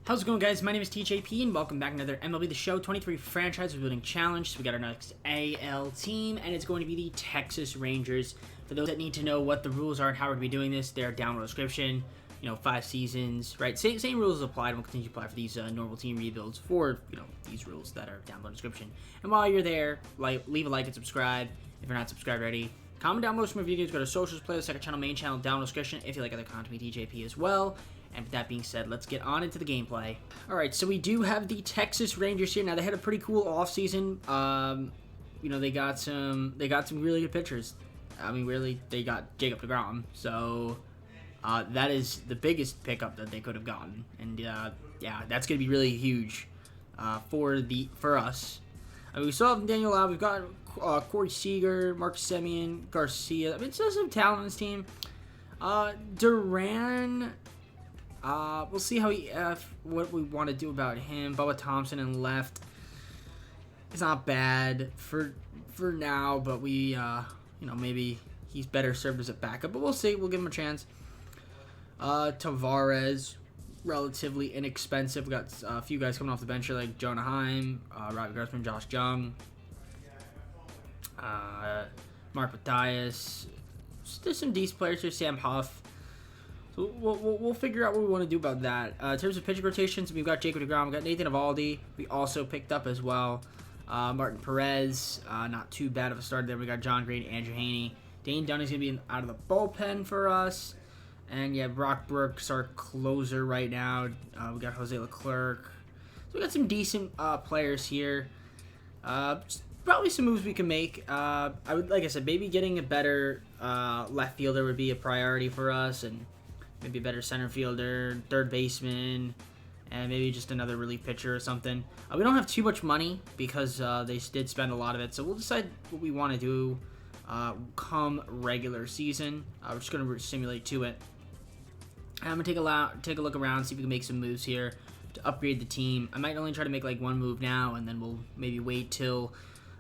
How's it going, guys? My name is TJP, and welcome back to another MLB The Show 23 franchise rebuilding challenge. So we got our next AL team, and it's going to be the Texas Rangers. For those that need to know what the rules are and how we're going to be doing this, they're down below description. 5 seasons, right? Same rules apply, and will continue to apply for these normal team rebuilds for, these rules that are down below description. And while you're there, leave a like and subscribe if you're not subscribed already. Comment down below some more videos. Go to socials, playlist, second channel, main channel, down below description if you like other content with TJP as well. And with that being said, let's get on into the gameplay. Alright, so we do have the Texas Rangers here. Now, they had a pretty cool offseason. They got some really good pitchers. I mean, really, they got Jacob deGrom. So, that is the biggest pickup that they could have gotten. And, yeah, that's going to be really huge for us. I mean, we still have Daniel Lau. We've got Corey Seager, Marcus Semien, Garcia. I mean, still some talent on this team. Duran... we'll see how what we want to do about him. Bubba Thompson in left. It's not bad for now, but we, maybe he's better served as a backup. But we'll see. We'll give him a chance. Tavares, relatively inexpensive. We got a few guys coming off the bench here, like Jonah Heim, Robbie Grossman, Josh Jung, Mark Mathias. There's some decent players here. Sam Huff. So we'll figure out what we want to do about that. In terms of pitching rotations, we've got Jacob deGrom, we've got Nathan Eovaldi. We also picked up as well Martin Perez. Not too bad of a start there. We got John Green, Andrew Haney. Dane Dunning's going to be out of the bullpen for us. And yeah, Brock Brooks, our closer right now. We got Jose Leclerc. So we got some decent players here. Probably some moves we can make. Like I said, maybe getting a better left fielder would be a priority for us, and maybe a better center fielder, third baseman, and maybe just another relief pitcher or something. We don't have too much money because they did spend a lot of it, so we'll decide what we want to do come regular season. We're just going to simulate to it. I'm going to take a look around, see if we can make some moves here to upgrade the team. I might only try to make like one move now, and then we'll maybe wait till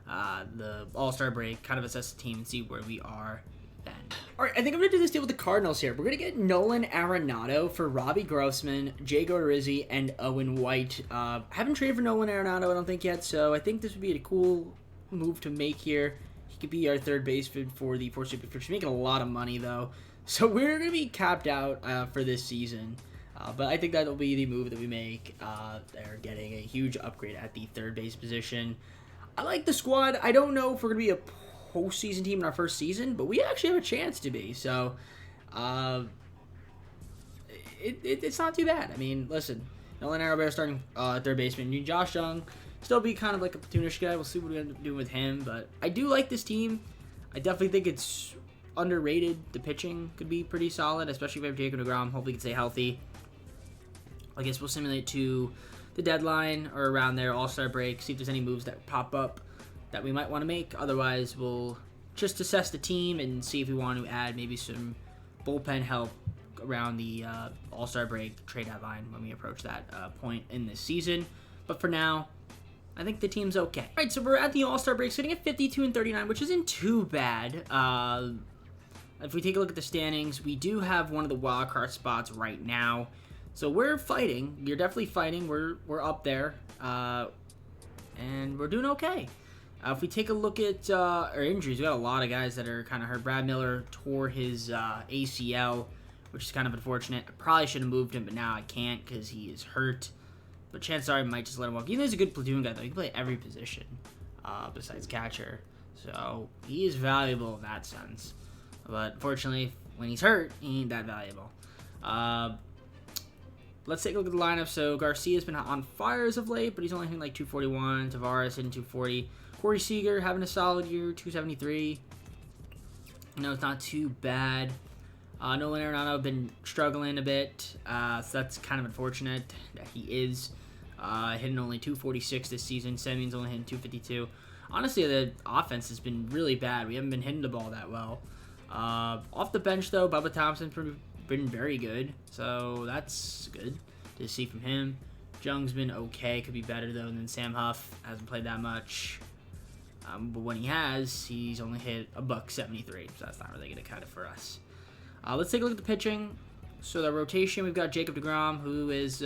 the All-Star break, kind of assess the team and see where we are then. Alright, I think I'm going to do this deal with the Cardinals here. We're going to get Nolan Arenado for Robbie Grossman, Jay Odorizzi, and Owen White. Haven't traded for Nolan Arenado, I don't think, yet, so I think this would be a cool move to make here. He could be our third baseman for the foreseeable future. He's making a lot of money, though. So we're going to be capped out for this season. But I think that'll be the move that we make. They're getting a huge upgrade at the third base position. I like the squad. I don't know if we're going to be a postseason team in our first season, but we actually have a chance to be. So, it's not too bad. I mean, listen, Nolan Arenado starting third baseman. Josh Jung, still be kind of like a platoonish guy. We'll see what we end up doing with him. But I do like this team. I definitely think it's underrated. The pitching could be pretty solid, especially if we have Jacob deGrom. Hopefully he can stay healthy. I guess we'll simulate to the deadline or around there, All-Star break, see if there's any moves that pop up that we might want to make. Otherwise, we'll just assess the team and see if we want to add maybe some bullpen help around the All-Star break trade deadline when we approach that point in this season. But for now, I think the team's okay. All right, so we're at the All-Star break, sitting at 52-39, which isn't too bad. If we take a look at the standings, we do have one of the wild card spots right now. So we're fighting. You're definitely fighting. We're up there, and we're doing okay. If we take a look at our injuries, we got a lot of guys that are kind of hurt. Brad Miller tore his ACL, which is kind of unfortunate. I probably should have moved him, but now I can't because he is hurt. But chances are I might just let him walk. Even though he's a good platoon guy, though, he can play every position besides catcher. So he is valuable in that sense. But unfortunately, when he's hurt, he ain't that valuable. Let's take a look at the lineup. So Garcia's been on fire as of late, but he's only hitting like 241. Tavares hitting 240. Corey Seager having a solid year, 273. It's not too bad. Nolan Arenado been struggling a bit, so that's kind of unfortunate that he is hitting only 246 this season. Semien's only hitting 252. Honestly, the offense has been really bad. We haven't been hitting the ball that well. Off the bench, though, Bubba Thompson's been very good, so that's good to see from him. Jung's been okay, could be better though than Sam Huff. Hasn't played that much, but when he has, he's only hit $173, so that's not really gonna cut it for us. Let's take a look at the pitching. So the rotation, we've got Jacob deGrom, who is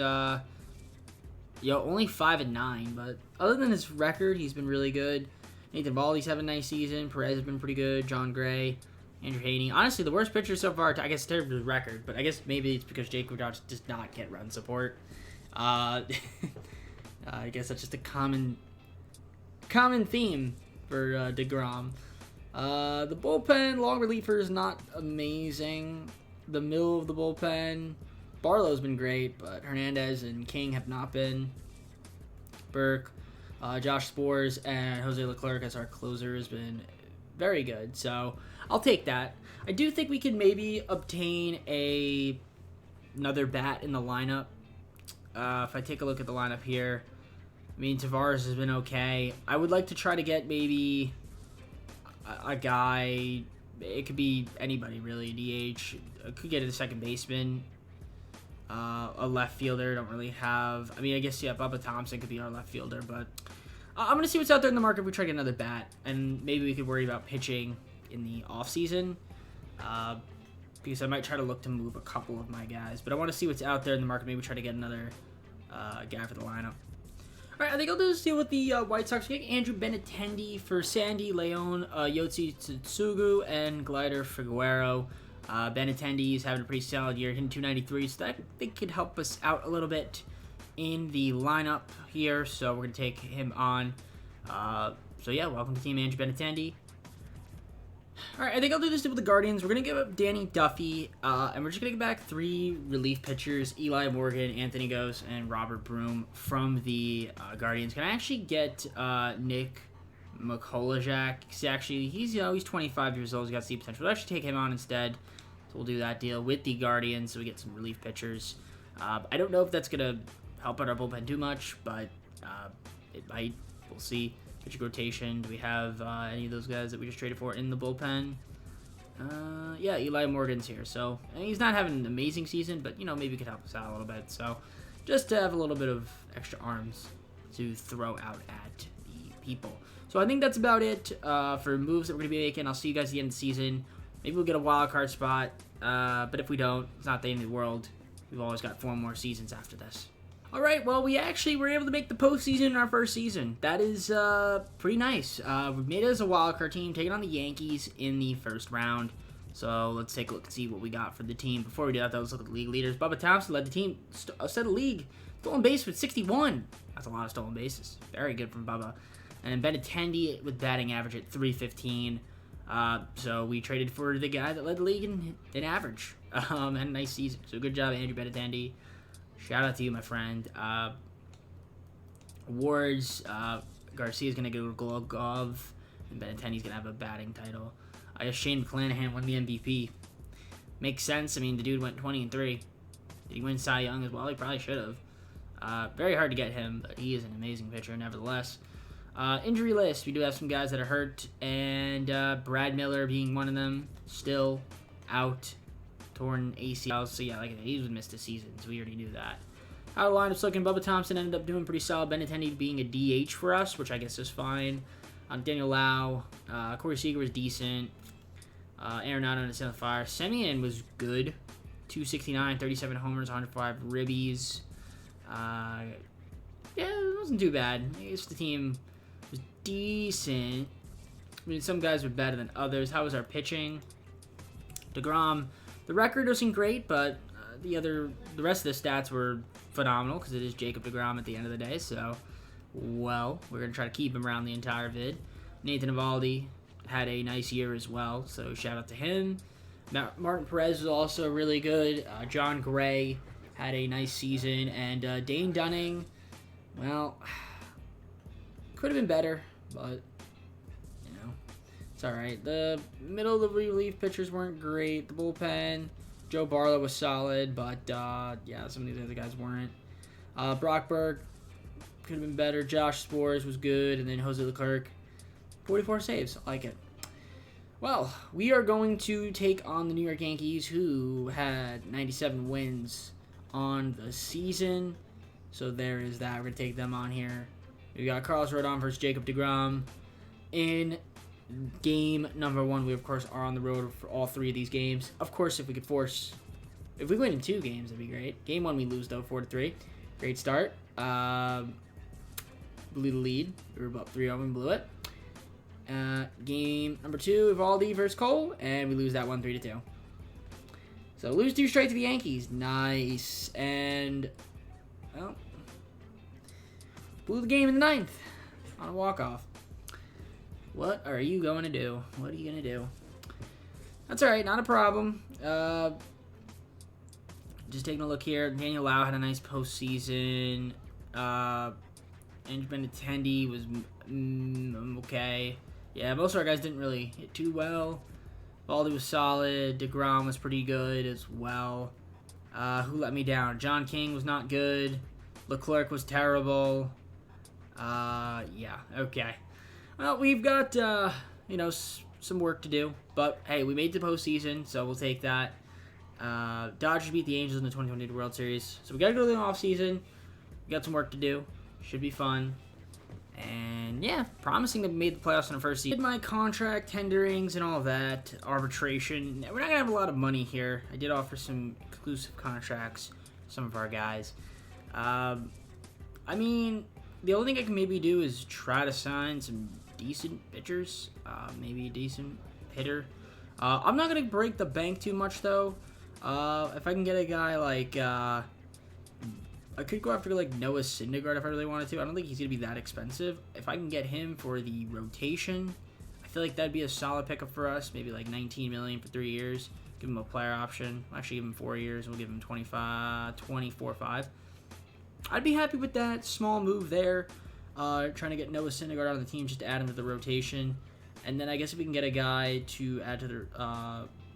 only 5-9, but other than his record, he's been really good. Nathan Eovaldi's having a nice season. Perez has been pretty good. John Gray, Andrew Haney. Honestly, the worst pitcher so far, I guess, in terms of his record, but I guess maybe it's because Jacob DeGrom does not get run support. I guess that's just a common theme for DeGrom. The bullpen, long reliever is not amazing. The middle of the bullpen, Barlow's been great, but Hernandez and King have not been. Burke, Josh Spores, and Jose Leclerc as our closer has been very good. So I'll take that. I do think we can maybe obtain another bat in the lineup. If I take a look at the lineup here, I mean, Tavares has been okay. I would like to try to get maybe a guy. It could be anybody really. DH. I could get a second baseman. A left fielder. Don't really have. I mean, I guess Bubba Thompson could be our left fielder, but I'm gonna see what's out there in the market if we try to get another bat, and maybe we could worry about pitching in the off season. Because I might try to look to move a couple of my guys, but I want to see what's out there in the market. Maybe try to get another guy for the lineup. All right, I think I'll do this deal with the White Sox. We get Andrew Benintendi for Sandy, Leon, Yotsi Tsutsugu, and Glider Figueroa. Benintendi is having a pretty solid year, hitting 293, so that I think could help us out a little bit in the lineup here. So we're going to take him on. So yeah, welcome to Team Andrew Benintendi. All right, I think I'll do this with the Guardians. We're going to give up Danny Duffy, and we're just going to get back 3 relief pitchers, Eli Morgan, Anthony Gose, and Robert Broom from the Guardians. Can I actually get Nick McColajak? He's 25 years old. He's got steep potential. We'll actually take him on instead. So we'll do that deal with the Guardians so we get some relief pitchers. I don't know if that's going to help out our bullpen too much, but it might. We'll see. Pitching rotation. Do we have any of those guys that we just traded for in the bullpen? Yeah, Eli Morgan's here. So he's not having an amazing season, but maybe he could help us out a little bit. So just to have a little bit of extra arms to throw out at the people. So I think that's about it for moves that we're gonna be making. I'll see you guys at the end of the season. Maybe we'll get a wild card spot, but if we don't, it's not the end of the world. We've always got 4 more seasons after this. All right, well, we actually were able to make the postseason in our first season. That is pretty nice. We made it as a wildcard team, taking on the Yankees in the first round. So let's take a look and see what we got for the team. Before we do that, let's look at the league leaders. Bubba Thompson led the team, set the league, stolen base with 61. That's a lot of stolen bases. Very good from Bubba. And Benintendi with batting average at 315. So we traded for the guy that led the league in average. Had a nice season. So good job, Andrew Benintendi. Shout out to you, my friend. Awards, Garcia's going to go to Glove, and Benintendi's going to have a batting title. I guess Shane McClanahan won the MVP. Makes sense. I mean, the dude went 20-3. Did he win Cy Young as well? He probably should have. Very hard to get him, but he is an amazing pitcher nevertheless. Injury list. We do have some guys that are hurt, and Brad Miller being one of them, still out. Torn ACL, so yeah, like he was missed a season, so we already knew that. Out of lineup's looking, Bubba Thompson ended up doing pretty solid. Benintendi being a DH for us, which I guess is fine. Daniel Lau, Corey Seager was decent. Arenado and Sam Fire. Semien was good. 269, 37 homers, 105 ribbies. Yeah, it wasn't too bad. I guess the team was decent. I mean, some guys were better than others. How was our pitching? DeGrom. The record wasn't great, but the rest of the stats were phenomenal because it is Jacob DeGrom at the end of the day. So, well, we're going to try to keep him around the entire vid. Nathan Eovaldi had a nice year as well, so shout out to him. Martin Perez was also really good. John Gray had a nice season. And Dane Dunning, well, could have been better, but it's all right. The middle of the relief pitchers weren't great. The bullpen, Joe Barlow was solid, but yeah, some of these other guys weren't. Brock Burke could have been better. Josh Spores was good, and then Jose Leclerc, 44 saves. I like it. Well, we are going to take on the New York Yankees, who had 97 wins on the season. So there is that. We're going to take them on here. We got Carlos Rodon versus Jacob DeGrom in game number 1. We, of course, are on the road for all 3 of these games. Of course, if we win in 2 games, that'd be great. Game 1, we lose, though, 4-3. Great start. Blew the lead. We were about 3-0 and blew it. Game number 2, Evaldi versus Cole, and we lose that one 3-2. So lose 2 straight to the Yankees. Nice. And, well, blew the game in the 9th on a walk-off. What are you going to do? What are you going to do? That's all right. Not a problem. Just taking a look here. Daniel Lau had a nice postseason. Andrew Benintendi was okay. Yeah, most of our guys didn't really hit too well. Baldy was solid. DeGrom was pretty good as well. Who let me down? John King was not good. Leclerc was terrible. Yeah, okay. Well, we've got, some work to do. But, hey, we made the postseason, so we'll take that. Dodgers beat the Angels in the 2022 World Series. So we got to go to the offseason. We got some work to do. Should be fun. And, yeah, promising that we made the playoffs in the first season. Did my contract tenderings and all of that. Arbitration. We're not going to have a lot of money here. I did offer some exclusive contracts to some of our guys. I mean, the only thing I can maybe do is try to sign some decent pitchers. Maybe a decent hitter. I'm not going to break the bank too much, though. If I can get a guy like... I could go after like Noah Syndergaard if I really wanted to. I don't think he's going to be that expensive. If I can get him for the rotation, I feel like that'd be a solid pickup for us. Maybe like $19 million for 3 years. Give him a player option. We'll actually give him 4 years. We'll give him 24-5. I'd be happy with that small move there. Trying to get Noah Syndergaard on the team just to add him to the rotation. And then I guess if we can get a guy to add to the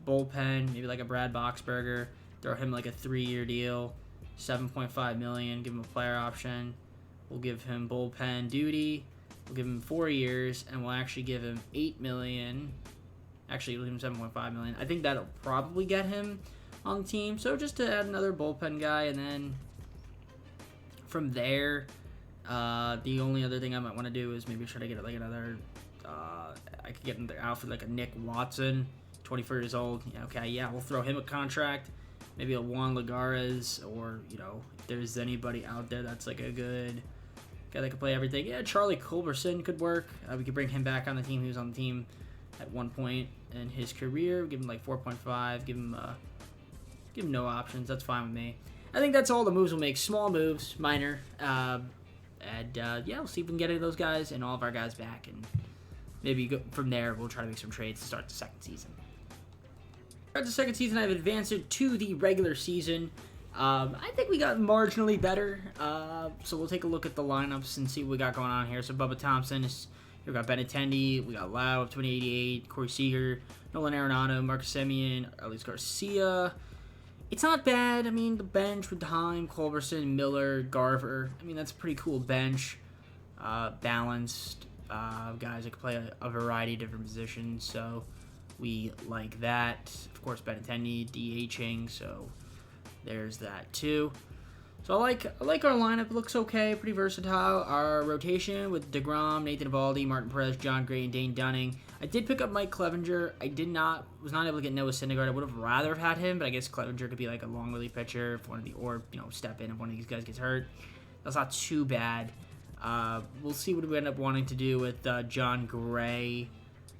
bullpen, maybe like a Brad Boxberger, throw him like a 3-year deal. $7.5 million, give him a player option. We'll give him bullpen duty. We'll give him 4 years, and we'll actually give him $8 million. Actually, we'll give him $7.5 million. I think that'll probably get him on the team. So just to add another bullpen guy, and then from there, the only other thing I might want to do is maybe try to get like another. I could get another outfit like a Nick Watson, 24 years old. Yeah, okay, yeah, we'll throw him a contract. Maybe a Juan Lagares, or, if there's anybody out there that's like a good guy that can play everything. Yeah, Charlie Culberson could work. We could bring him back on the team. He was on the team at one point in his career. Give him like 4.5. Give him no options. That's fine with me. I think that's all the moves we'll make. Small moves, minor. Yeah, we'll see if we can get any of those guys and all of our guys back. And maybe from there, we'll try to make some trades to start the second season. Throughout the second season, I've advanced to the regular season. I think we got marginally better. So we'll take a look at the lineups and see what we got going on here. So Bubba Thompson, we got Benintendi, we got Lau of 2088, Corey Seager, Nolan Arenado, Marcus Semien, Alex Garcia. It's not bad. I mean, the bench with Heim, Culberson, Miller, Garver. I mean, that's a pretty cool bench. Balanced guys that can play a variety of different positions. So we like that. Of course, Benintendi DHing, so there's that too. So I like our lineup. It looks okay, pretty versatile. Our rotation with DeGrom, Nathan Eovaldi, Martin Perez, John Gray, and Dane Dunning. I did pick up Mike Clevenger. Was not able to get Noah Syndergaard. I would have rather have had him, but I guess Clevenger could be like a long relief pitcher or step in if one of these guys gets hurt. That's not too bad. We'll see what we end up wanting to do with John Gray.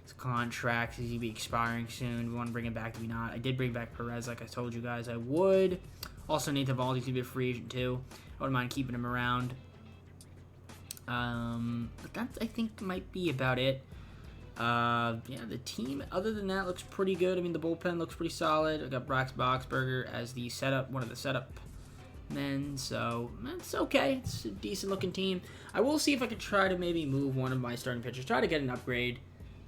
His contract is going to be expiring soon. We want to bring him back, do we not? I did bring back Perez like I told you guys I would. Also, Nathan Eovaldi's going to be a free agent too. I wouldn't mind keeping him around. But that, I think, might be about it. Yeah, the team, other than that, looks pretty good. I mean, the bullpen looks pretty solid. I got Brax Boxberger as the one of the setup men, so it's okay. It's a decent-looking team. I will see if I could try to maybe move one of my starting pitchers, try to get an upgrade.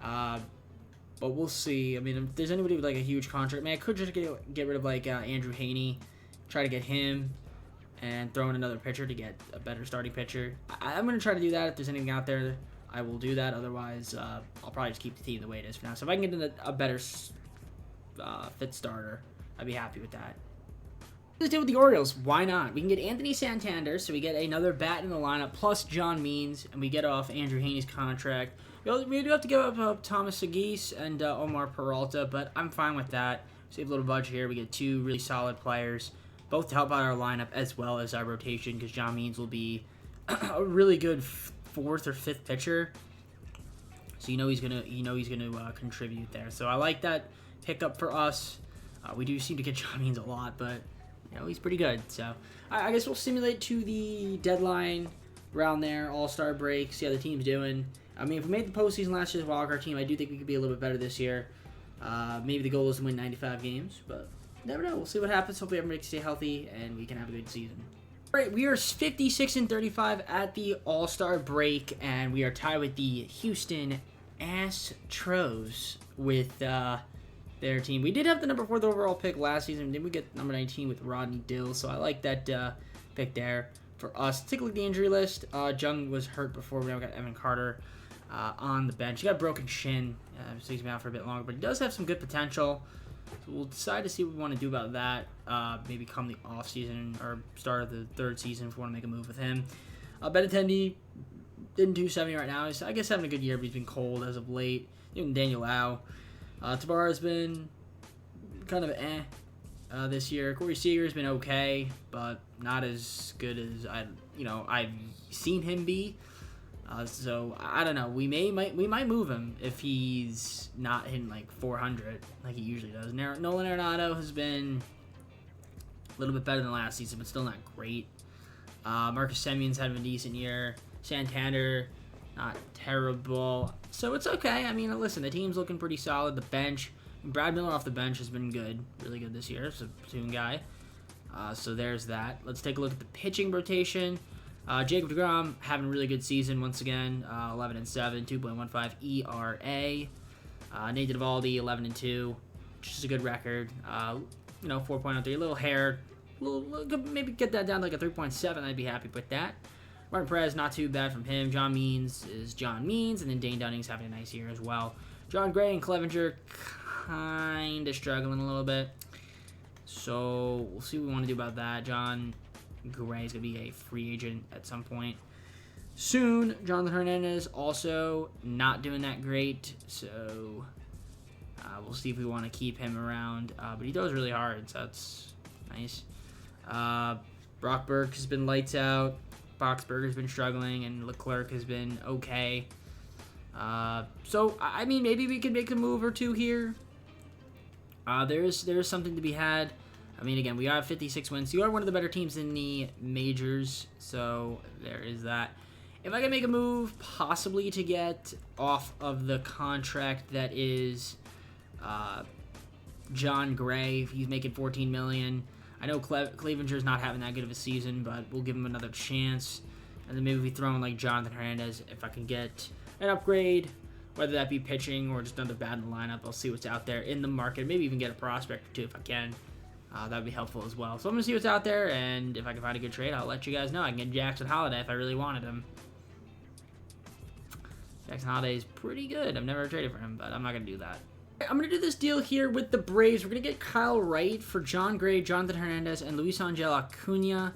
But we'll see. I mean, if there's anybody with like a huge contract, man, I could just get rid of like Andrew Haney, try to get him, and throw in another pitcher to get a better starting pitcher. I'm gonna try to do that. If there's anything out there, I will do that. Otherwise, I'll probably just keep the team the way it is for now. So if I can get a better fit starter, I'd be happy with that. Let's deal with the Orioles. Why not? We can get Anthony Santander, so we get another bat in the lineup, plus John Means, and we get off Andrew Haney's contract. We do have to give up Thomas Segis and Omar Peralta, but I'm fine with that. Save a little budget here. We get 2 really solid players both to help out our lineup as well as our rotation, because John Means will be a really good fourth or fifth pitcher. So he's gonna contribute there. So I like that pickup for us. We do seem to get John Means a lot, but he's pretty good. So I guess we'll simulate to the deadline around there, All-Star break, see how the team's doing. I mean, if we made the postseason last year's wildcard team, I do think we could be a little bit better this year. Maybe the goal is to win 95 games, but never know. We'll see what happens. Hopefully everybody can stay healthy and we can have a good season. All right, we are 56-35 at the All-Star break, and we are tied with the Houston Astros with their team. We did have the number 4th overall pick last season. Then we get number 19 with Rodney Dill, so I like that pick there for us. Take a look at the injury list. Jung was hurt before. We now got Evan Carter on the bench. He got a broken shin, so he's been out for a bit longer, but he does have some good potential. So we'll decide to see what we want to do about that. Maybe come the off season or start of the 3rd season if we want to make a move with him. Benintendi in 270 right now. He's, I guess, having a good year, but he's been cold as of late. Even Daniel Lau. Tabar has been kind of this year. Corey Seager's been okay, but not as good as I've seen him be. So I don't know. We might move him if he's not hitting like 400 like he usually does. Nolan Arenado has been a little bit better than last season, but still not great. Marcus Semion's had a decent year. Santander, not terrible. So it's okay. I mean, listen, the team's looking pretty solid. The bench, Brad Miller off the bench has been good, really good this year. It's a platoon guy. So there's that. Let's take a look at the pitching rotation. Jacob deGrom having a really good season once again. 11-7, 2.15 ERA. Nathan Eovaldi 11-2, which is a good record. 4.03, a little hair. Maybe get that down to like a 3.7. I'd be happy with that. Martin Perez, not too bad from him. John Means is John Means, and then Dane Dunning's having a nice year as well. John Gray and Clevenger kind of struggling a little bit. So we'll see what we want to do about that. John Gray is going to be a free agent at some point soon. Jonathan Hernandez also not doing that great. So we'll see if we want to keep him around. But he throws really hard, so that's nice. Brock Burke has been lights out. Boxberger's been struggling, and Leclerc has been okay. So, I mean, maybe we can make a move or two here. There's something to be had. I mean, again, we have 56 wins. You are one of the better teams in the majors, so there is that. If I can make a move, possibly to get off of the contract that is John Gray, he's making $14 million. I know Clevenger's not having that good of a season, but we'll give him another chance. And then maybe we throw in like Jonathan Hernandez if I can get an upgrade, whether that be pitching or just another bat in the lineup. I'll see what's out there in the market. Maybe even get a prospect or two if I can. That would be helpful as well. So I'm going to see what's out there, and if I can find a good trade, I'll let you guys know. I can get Jackson Holiday if I really wanted him. Jackson Holiday is pretty good. I've never traded for him, but I'm not going to do that. I'm going to do this deal here with the Braves. We're going to get Kyle Wright for John Gray, Jonathan Hernandez, and Luis Angel Acuna.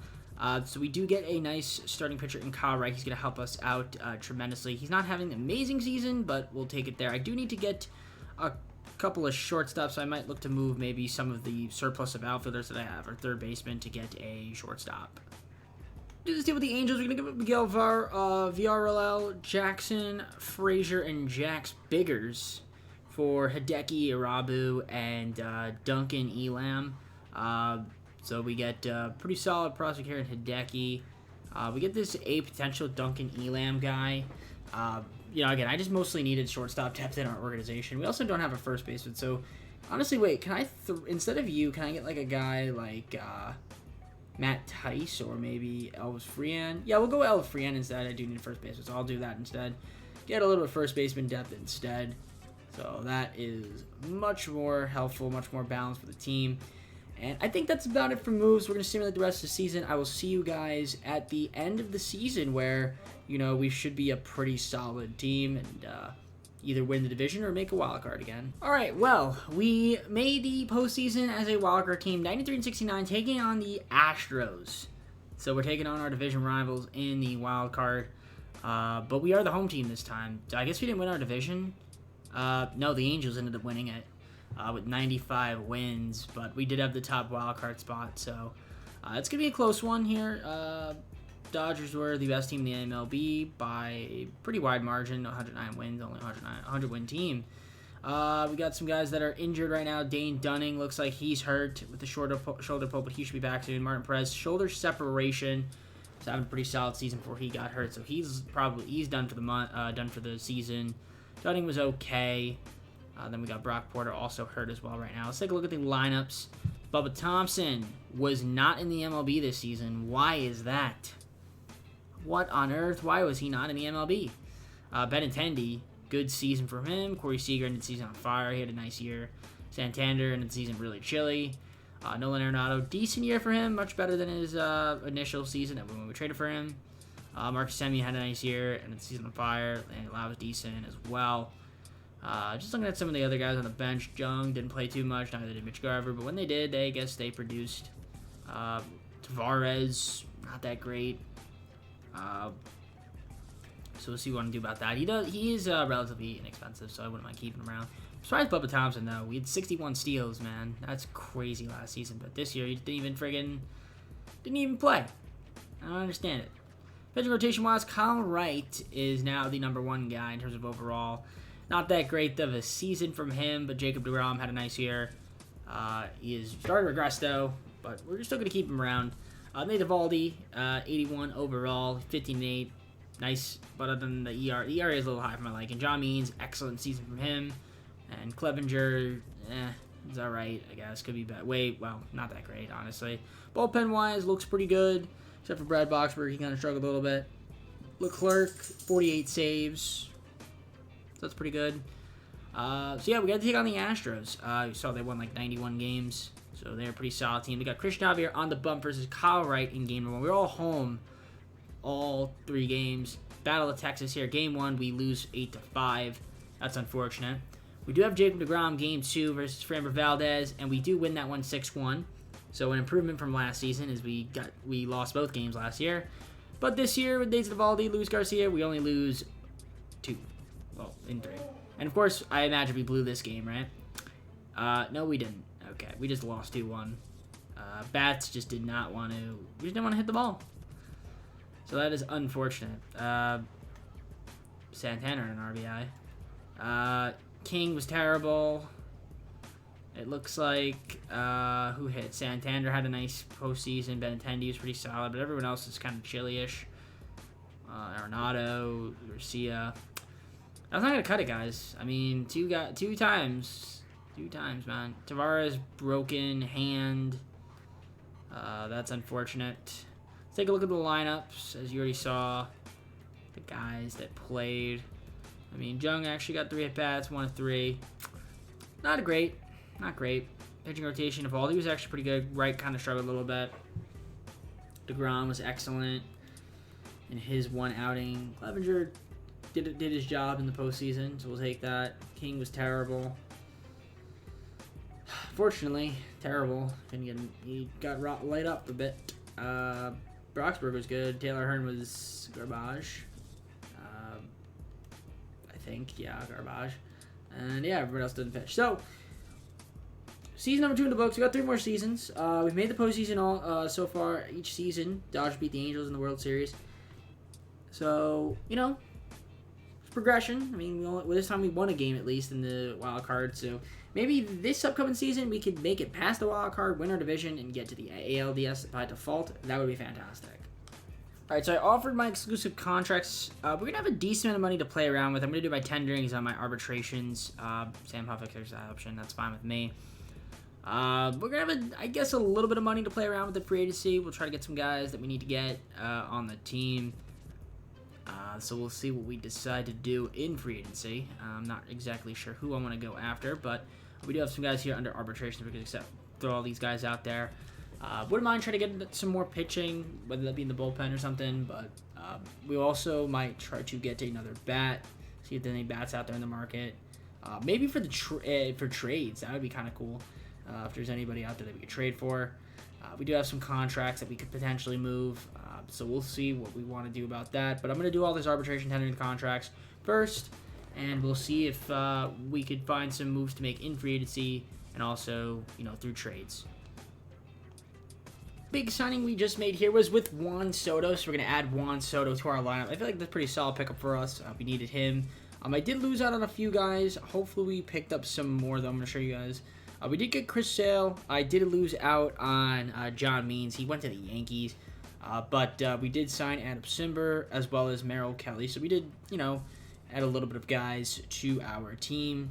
So we do get a nice starting pitcher in Kyle Wright. He's going to help us out tremendously. He's not having an amazing season, but we'll take it there. I do need to get a couple of shortstops, so I might look to move maybe some of the surplus of outfielders that I have, or third baseman, to get a shortstop. Do this deal with the Angels. We're going to give up Miguel Villarreal, Jackson Frazier, and Jax Biggers for Hideki Irabu and Duncan Elam. So we get pretty solid prospect here in Hideki. We get this A potential Duncan Elam guy. Again, I just mostly needed shortstop depth in our organization. We also don't have a first baseman. So honestly, wait, can I instead of you, can I get like a guy like Matt Tice or maybe Elvis Freehan? Yeah, we'll go Elvis Freehan instead. I do need a first baseman, so I'll do that instead. Get a little bit of first baseman depth instead. So that is much more helpful, much more balanced for the team. And I think that's about it for moves. We're going to simulate the rest of the season. I will see you guys at the end of the season where, we should be a pretty solid team and either win the division or make a wild card again. All right, well, we made the postseason as a wild card team, 93-69, taking on the Astros. So we're taking on our division rivals in the wild card. But we are the home team this time. I guess we didn't win our division. No, the Angels ended up winning it with 95 wins, but we did have the top wild card spot, so It's going to be a close one here. Dodgers were the best team in the MLB by a pretty wide margin, 109 wins, only 100 win team. We got some guys that are injured right now. Dane Dunning looks like he's hurt with the shoulder pull, but he should be back soon. Martin Perez, shoulder separation. He's having a pretty solid season before he got hurt, so he's done for the done for the season. Dunning was okay. Then we got Brock Porter also hurt as well right now. Let's take a look at the lineups. Bubba Thompson was not in the MLB this season. Why is that? What on earth? Why was he not in the MLB? Benintendi, good season for him. Corey Seager ended the season on fire. He had a nice year. Santander ended the season really chilly. Nolan Arenado, decent year for him. Much better than his initial season when we traded for him. Marcus Semien had a nice year. Ended the season on fire. And Lau was decent as well. Just looking at some of the other guys on the bench. Jung didn't play too much. Neither did Mitch Garver. But when they did, I guess they produced. Tavares, not that great. So we'll see what we want to do about that. He is relatively inexpensive, so I wouldn't mind keeping him around. I'm surprised Bubba Thompson, though. We had 61 steals, man. That's crazy last season. But this year, he didn't even play. I don't understand it. Pitching rotation-wise, Kyle Wright is now the #1 guy in terms of overall. Not that great of a season from him, but Jacob deGrom had a nice year. He is starting to regress, though, but we're still going to keep him around. Nate Eovaldi, 81 overall, 15-8. Nice, but other than the ERA is a little high for my liking. John Means, excellent season from him. And Clevenger, it's alright, I guess. Could be bad. Not that great, honestly. Bullpen-wise, looks pretty good, except for Brad Boxberg. He kind of struggled a little bit. Leclerc, 48 saves. So that's pretty good. So yeah, we got to take on the Astros. You saw they won like 91 games. So they're a pretty solid team. They got Christian Javier on the bump versus Kyle Wright in game 1. We were all home all 3 games. Battle of Texas here. Game 1, we lose 8-5. That's unfortunate. We do have Jacob deGrom game 2 versus Framber Valdez, and we do win that one 6-1. So an improvement from last season is we lost both games last year. But this year with Nate Eovaldi, Luis Garcia, we only lose 2. Well, in 3. And of course, I imagine we blew this game, right? No, we didn't. Okay, we just lost 2-1. Bats just did not want to. We just didn't want to hit the ball. So that is unfortunate. Santana an RBI. King was terrible. It looks like who hit? Santander had a nice postseason. Benintendi was pretty solid, but everyone else is kind of chilly-ish. Arenado, Garcia. I was not gonna cut it, guys. I mean, two times, man. Tavares broken hand. That's unfortunate. Let's take a look at the lineups. As you already saw, the guys that played. I mean, Jung actually got 3 at-bats, 1 of 3. Not great. Pitching rotation, Eovaldi was actually pretty good. Wright kind of struggled a little bit. deGrom was excellent in his one outing. Clevenger did his job in the postseason, so we'll take that. King was terrible. Fortunately, terrible. He got light up a bit. Broxberg was good. Taylor Hearn was garbage. I think, yeah, garbage. And yeah, everybody else didn't pitch. So, season number 2 in the books. We got 3 more seasons. We've made the postseason so far each season. Dodgers beat the Angels in the World Series. So, it's progression. I mean, this time we won a game at least in the wild card. So maybe this upcoming season we could make it past the wild card, win our division, and get to the ALDS by default. That would be fantastic. All right, so I offered my exclusive contracts. We're going to have a decent amount of money to play around with. I'm going to do my tenderings on my arbitrations. Sam Huff, if there's that option, that's fine with me. We're going to have, I guess, a little bit of money to play around with the free agency. We'll try to get some guys that we need to get on the team. So we'll see what we decide to do in free agency. I'm not exactly sure who I want to go after, but we do have some guys here under arbitration. We can throw all these guys out there. Wouldn't mind trying to get some more pitching, whether that be in the bullpen or something, but we also might try to get another bat, see if there's any bats out there in the market. Maybe for for trades, that would be kind of cool. If there's anybody out there that we could trade for. We do have some contracts that we could potentially move, so we'll see what we want to do about that. But I'm going to do all this arbitration tendering contracts first, and we'll see if we could find some moves to make in free agency and also, through trades. big signing we just made here was with Juan Soto, so we're going to add Juan Soto to our lineup. I feel like that's a pretty solid pickup for us. We needed him. I did lose out on a few guys. Hopefully we picked up some more, though. I'm going to show you guys. We did get Chris Sale. I did lose out on John Means. He went to the Yankees. But we did sign Adam Simber as well as Merrill Kelly. So we did, add a little bit of guys to our team.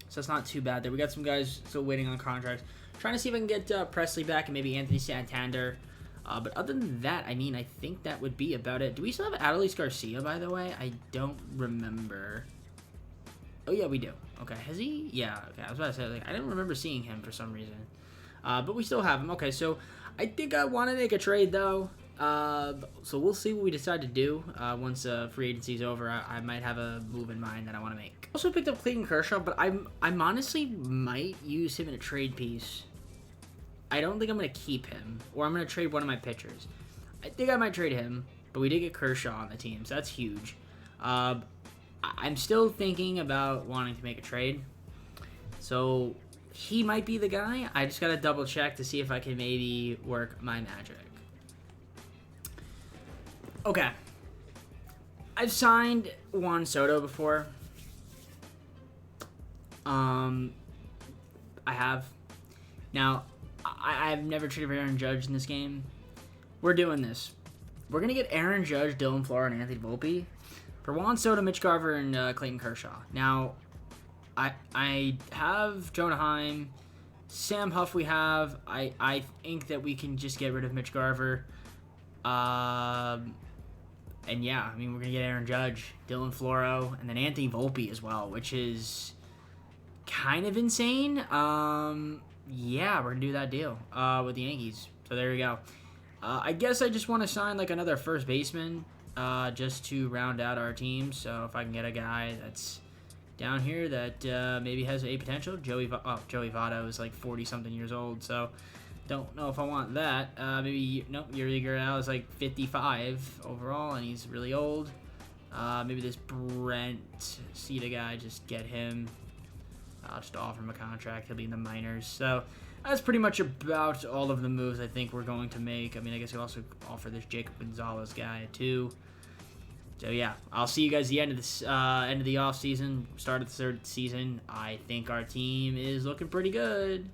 So that's not too bad there. We got some guys still waiting on contracts. Trying to see if I can get Presley back and maybe Anthony Santander. But other than that, I think that would be about it. Do we still have Adolis Garcia, by the way? I don't remember. Oh, yeah, we do. Okay, has he? Yeah, okay. I was about to say, I didn't remember seeing him for some reason. But we still have him. Okay, so I think I want to make a trade, though. So we'll see what we decide to do once free agency is over. I might have a move in mind that I want to make. Also picked up Clayton Kershaw, but I'm honestly might use him in a trade piece. I don't think I'm going to keep him, or I'm going to trade one of my pitchers. I think I might trade him, but we did get Kershaw on the team, so that's huge. I'm still thinking about wanting to make a trade, so he might be the guy. I just got to double check to see if I can maybe work my magic. Okay. I've signed Juan Soto before. I have. Now, I've never traded for Aaron Judge in this game. We're doing this. We're going to get Aaron Judge, Dylan Flora, and Anthony Volpe for Juan Soto, Mitch Garver, and Clayton Kershaw. Now, I have Jonah Heim. Sam Huff we have. I think that we can just get rid of Mitch Garver. And yeah, we're going to get Aaron Judge, Dylan Floro, and then Anthony Volpe as well, which is kind of insane. Yeah, we're going to do that deal with the Yankees. So there we go. I guess I just want to sign another first baseman just to round out our team. So if I can get a guy that's down here that maybe has a potential. Joey Votto is 40-something years old, so don't know if I want that. Maybe, Yuri Gurriel is 55 overall, and he's really old. Maybe this Brent Cita guy, just get him. I'll just offer him a contract. He'll be in the minors. So that's pretty much about all of the moves I think we're going to make. I guess you'll also offer this Jacob Gonzalez guy too. So yeah, I'll see you guys at the end of this end of the off season, start of the third season. I think our team is looking pretty good.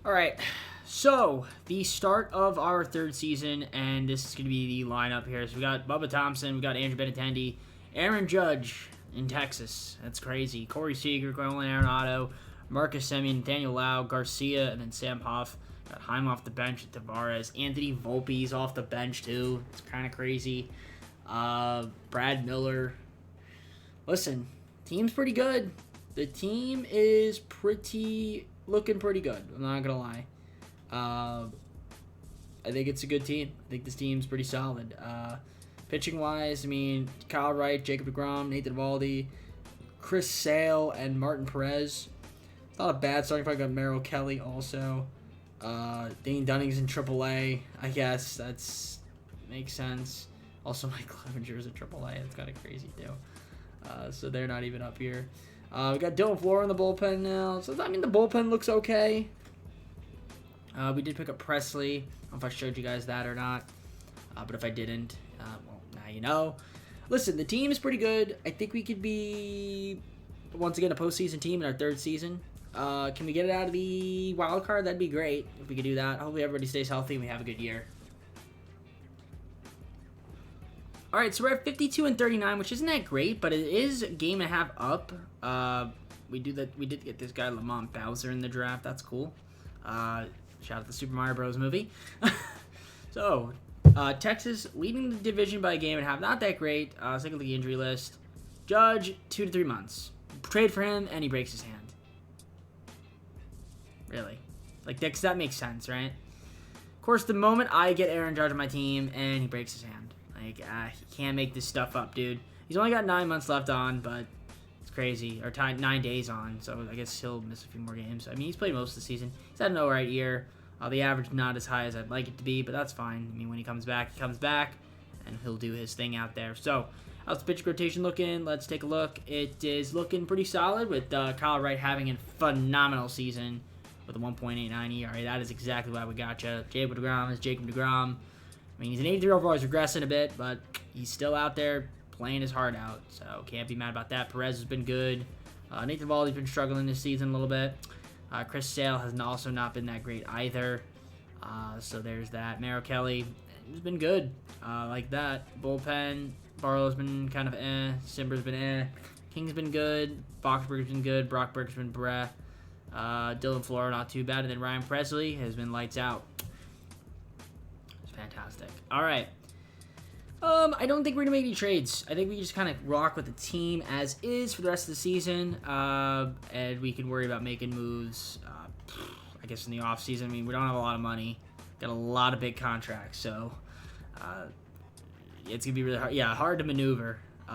All right, so the start of our third season, and this is going to be the lineup here. So we got Bubba Thompson, we got Andrew Benintendi, Aaron Judge in Texas. That's crazy. Corey Seager, Nolan Arenado, Marcus Semien, Daniel Lau, Garcia, and then Sam Huff. Got Heim off the bench at Tavares. Anthony Volpe's off the bench too. It's kind of crazy. Brad Miller. Listen, team's pretty good. The team is looking pretty good. I'm not gonna lie. I think it's a good team. I think this team's pretty solid. Pitching wise, Kyle Wright, Jacob deGrom, Nathan Eovaldi, Chris Sale, and Martin Perez. It's not a bad starting five. Got Merrill Kelly also. Dane Dunning's in AAA. I guess that's makes sense. Also, Mike Clevenger's in AAA. That's kind of crazy too. So they're not even up here. We got Dylan Flora in the bullpen now. So the bullpen looks okay. We did pick up Presley. I don't know if I showed you guys that or not. But if I didn't, well, now you know. Listen, the team is pretty good. I think we could be, once again, a postseason team in our third season. Can we get it out of the wild card? That'd be great if we could do that. Hopefully everybody stays healthy and we have a good year. All right, so we're at 52-39, which isn't that great, but it is a game and a half up. We did get this guy Lamont Bowser in the draft. That's cool. Shout out the Super Mario Bros. Movie. So, Texas leading the division by a game and a half. Not that great. Second league injury list. Judge, 2 to 3 months. Trade for him, and he breaks his hand. Really? That makes sense, right? Of course, the moment I get Aaron Judge on my team, and he breaks his hand. He can't make this stuff up, dude. He's only got 9 months left on, but it's crazy. Or 9 days on, so I guess he'll miss a few more games. He's played most of the season. He's had an alright year. The average not as high as I'd like it to be, but that's fine. When he comes back, and he'll do his thing out there. So, how's the pitching rotation looking? Let's take a look. It is looking pretty solid with Kyle Wright having a phenomenal season. with a 1.89 ERA. That is exactly why we got you. Jacob deGrom is Jacob deGrom. I mean, he's an 83 overall. He's regressing a bit, but he's still out there playing his heart out. So can't be mad about that. Perez has been good. Nathan Eovaldi's been struggling this season a little bit. Chris Sale has also not been that great either. So there's that. Merrill Kelly has been good. Like that. Bullpen. Barlow's been kind of Simber's been King's been good. Boxberg's been good. Brockberg's been breh. Dylan Flora not too bad. And then Ryan Presley has been lights out. It's fantastic. All right. I don't think we're going to make any trades. I think we just kind of rock with the team as is for the rest of the season. And we can worry about making moves, I guess, in the offseason. I mean, we don't have a lot of money. Got a lot of big contracts. So, it's going to be really hard. Yeah, hard to maneuver. We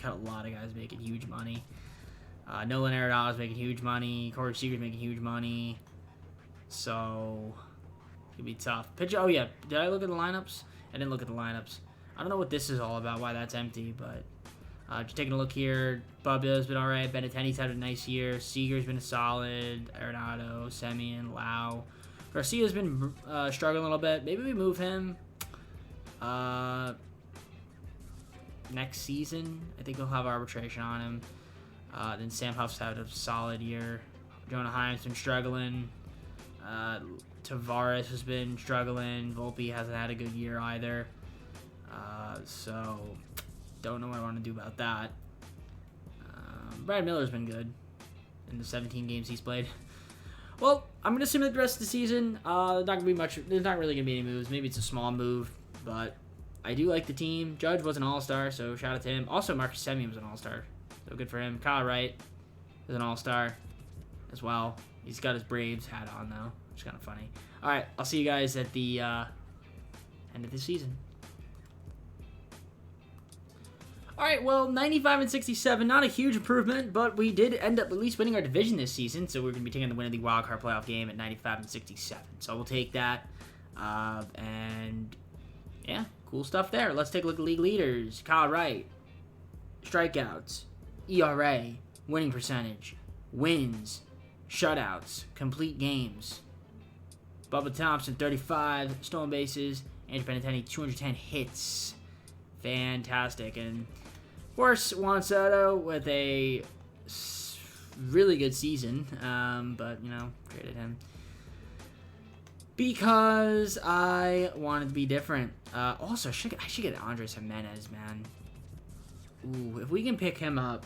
got a lot of guys making huge money. Nolan Arenado's making huge money. Corey Seager's making huge money. So, it's going to be tough. Pitcher. Oh, yeah. Did I look at the lineups? I didn't look at the lineups. I don't know what this is all about, why that's empty, but just taking a look here. Bubba's been all right. Benintendi's had a nice year. Seager's been solid. Arenado, Semien, Lau. Garcia's been struggling a little bit. Maybe we move him next season. I think we'll have arbitration on him. Then Sam Huff's had a solid year. Jonah Heim's been struggling. Tavares has been struggling. Volpe hasn't had a good year either. So, don't know what I want to do about that. Brad Miller's been good in the 17 games he's played. Well, I'm going to simulate the rest of the season. Not gonna be much. There's not really going to be any moves. Maybe it's a small move, but I do like the team. Judge was an all-star, so shout out to him. Also, Marcus Semien was an all-star, so good for him. Kyle Wright is an all-star as well. He's got his Braves hat on, though, which is kind of funny. All right, I'll see you guys at the end of the season. All right, well, 95 and 67, not a huge improvement, but we did end up at least winning our division this season, so we're going to be taking the win of the wild card playoff game at 95 and 67. So we'll take that, and yeah, cool stuff there. Let's take a look at league leaders. Kyle Wright, strikeouts, ERA, winning percentage, wins, shutouts, complete games. Bubba Thompson, 35 stolen bases. Andrew Benintendi, 210 hits. Fantastic. And, of course, Juan Soto with a really good season. But, you know, traded him because I wanted to be different. Also, I should get Andres Jimenez, man. Ooh, if we can pick him up,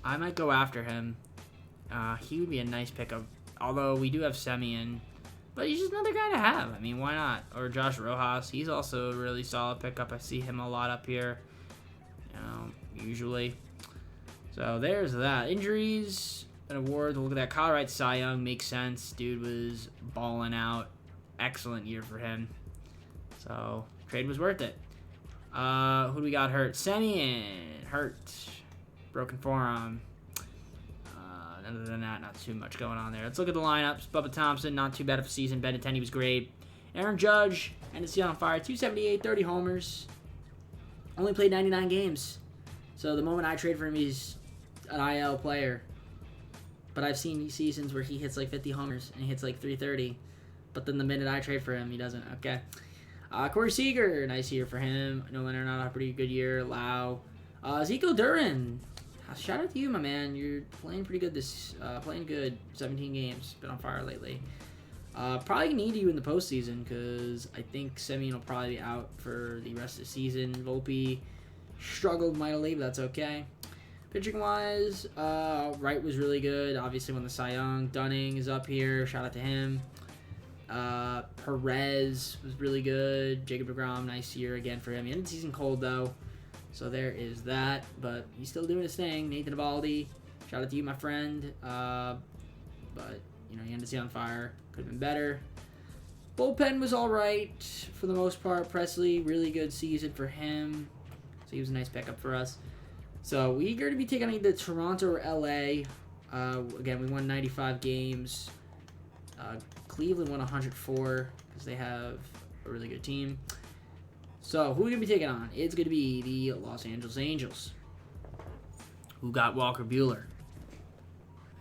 I might go after him. He would be a nice pickup. Although we do have Semien, but he's just another guy to have. I mean, why not? Or Josh Rojas. He's also a really solid pickup. I see him a lot up here, you know, usually. So there's that. Injuries and awards. We'll look at that. Kyle Wright, Cy Young, makes sense. Dude was balling out. Excellent year for him. So trade was worth it. Who do we got hurt? Semien hurt. Broken forearm. Other than that, not too much going on there. Let's look at the lineups. Bubba Thompson, not too bad of a season. Benintendi was great. Aaron Judge, ended the season on fire. 278, 30 homers. Only played 99 games. So the moment I trade for him, he's an IL player. But I've seen seasons where he hits like 50 homers and he hits like 330. But then the minute I trade for him, he doesn't. Okay. Corey Seager, nice year for him. Nolan Arenado, a pretty good year. Lau. Zico Duran. Shout out to you, my man. You're playing pretty good playing good. 17 games. Been on fire lately. Probably need you in the postseason because I think Semien will probably be out for the rest of the season. Volpe struggled mightily, but that's okay. Pitching-wise, Wright was really good. Obviously, won the Cy Young. Dunning is up here. Shout out to him. Perez was really good. Jacob deGrom, nice year again for him. He ended the season cold, though. So there is that, but he's still doing his thing. Nathan Eovaldi, shout out to you, my friend. But, you know, he ended the season on fire. Could have been better. Bullpen was all right for the most part. Presley, really good season for him. So he was a nice pickup for us. So we're going to be taking either Toronto or LA. Again, we won 95 games. Cleveland won 104 because they have a really good team. So, who are we going to be taking on? It's going to be the Los Angeles Angels, who got Walker Buehler.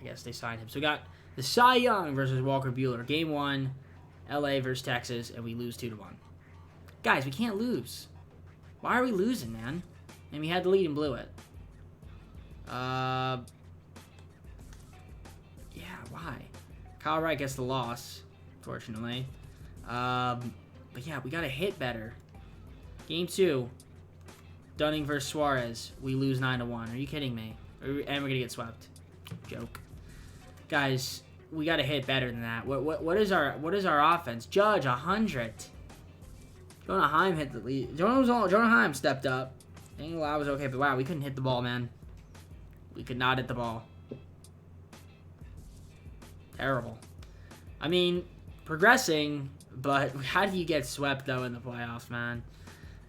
I guess they signed him. So, we got The Cy Young versus Walker Buehler. Game 1, LA versus Texas, and we lose 2-1. Guys, we can't lose. Why are we losing, man? And we had the lead and blew it. Yeah, why? Kyle Wright gets the loss, fortunately. But yeah, we gotta hit better. Game 2, Dunning versus Suarez. We lose 9-1. Are you kidding me? And we're gonna get swept. Joke. Guys, we gotta hit better than that. What is our offense? Judge 100. Jonah Heim hit the lead. Jonah Heim stepped up. Daniel Lau was okay, but wow, we couldn't hit the ball, man. We could not hit the ball. Terrible. I mean, progressing, but how do you get swept, though, in the playoffs, man?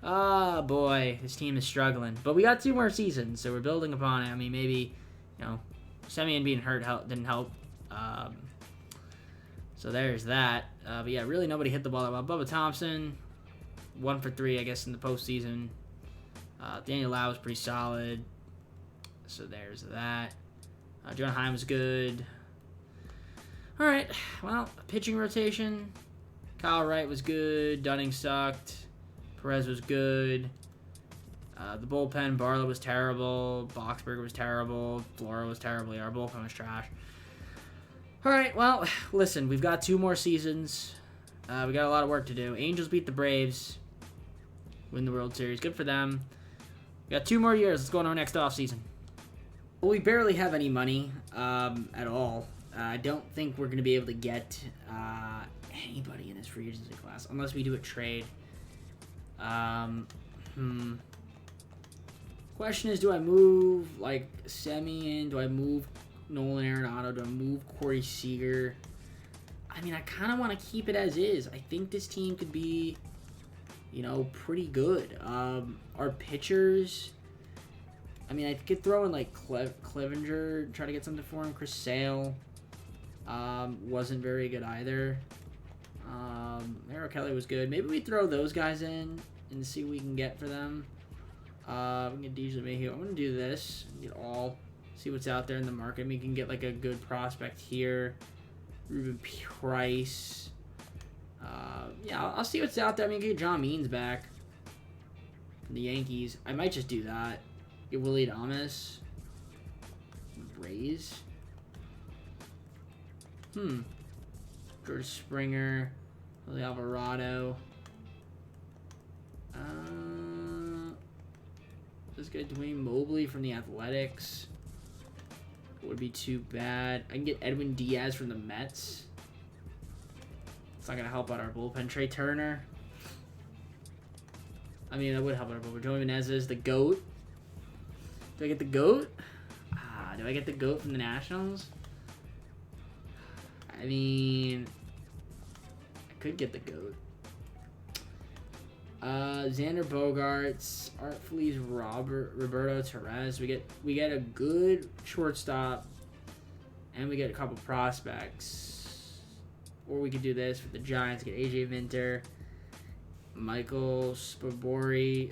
Oh, boy. This team is struggling. But we got 2 more seasons, so we're building upon it. I mean, maybe, Semien being hurt didn't help. So there's that. But yeah, really nobody hit the ball that well. Bubba Thompson, 1 for 3, I guess, in the postseason. Daniel Lau was pretty solid. So there's that. Jonah Heim was good. All right. Well, pitching rotation. Kyle Wright was good. Dunning sucked. Perez was good. The bullpen, Barlow was terrible. Boxberger was terrible. Flora was terrible. Our bullpen was trash. All right. Well, listen. We've got 2 more seasons. We got a lot of work to do. Angels beat the Braves. Win the World Series. Good for them. We got 2 more years. Let's go on our next offseason. Well, we barely have any money at all. I don't think we're going to be able to get anybody in this free agency class unless we do a trade. Question is, do I move like Semien? Do I move Nolan Arenado? Do I move Corey Seager? I mean, I kind of want to keep it as is. I think this team could be, pretty good. Our pitchers, I mean, I could throw in like Clevenger, try to get something for him. Chris Sale wasn't very good either. Merrill Kelly was good. Maybe we throw those guys in and see what we can get for them. We can get DJ Mayhew. I'm going to do this. See what's out there in the market. We can get like a good prospect here. Ruben Price. Yeah, I'll see what's out there. I mean, get John Means back from the Yankees. I might just do that. Get Willie Adames. Rays. George Springer. Willie Alvarado. This guy Dwayne Mobley from the Athletics. Would be too bad. I can get Edwin Diaz from the Mets. It's not going to help out our bullpen. Trey Turner. I mean, that would help out our bullpen. Joey Menezes, the GOAT. Do I get the GOAT? Do I get the GOAT from the Nationals? I mean, I could get the GOAT. Xander Bogaerts, Art Flees, Roberto Torres. We get a good shortstop, and we get a couple prospects. Or we could do this for the Giants. Get AJ Minter, Michael Spabori.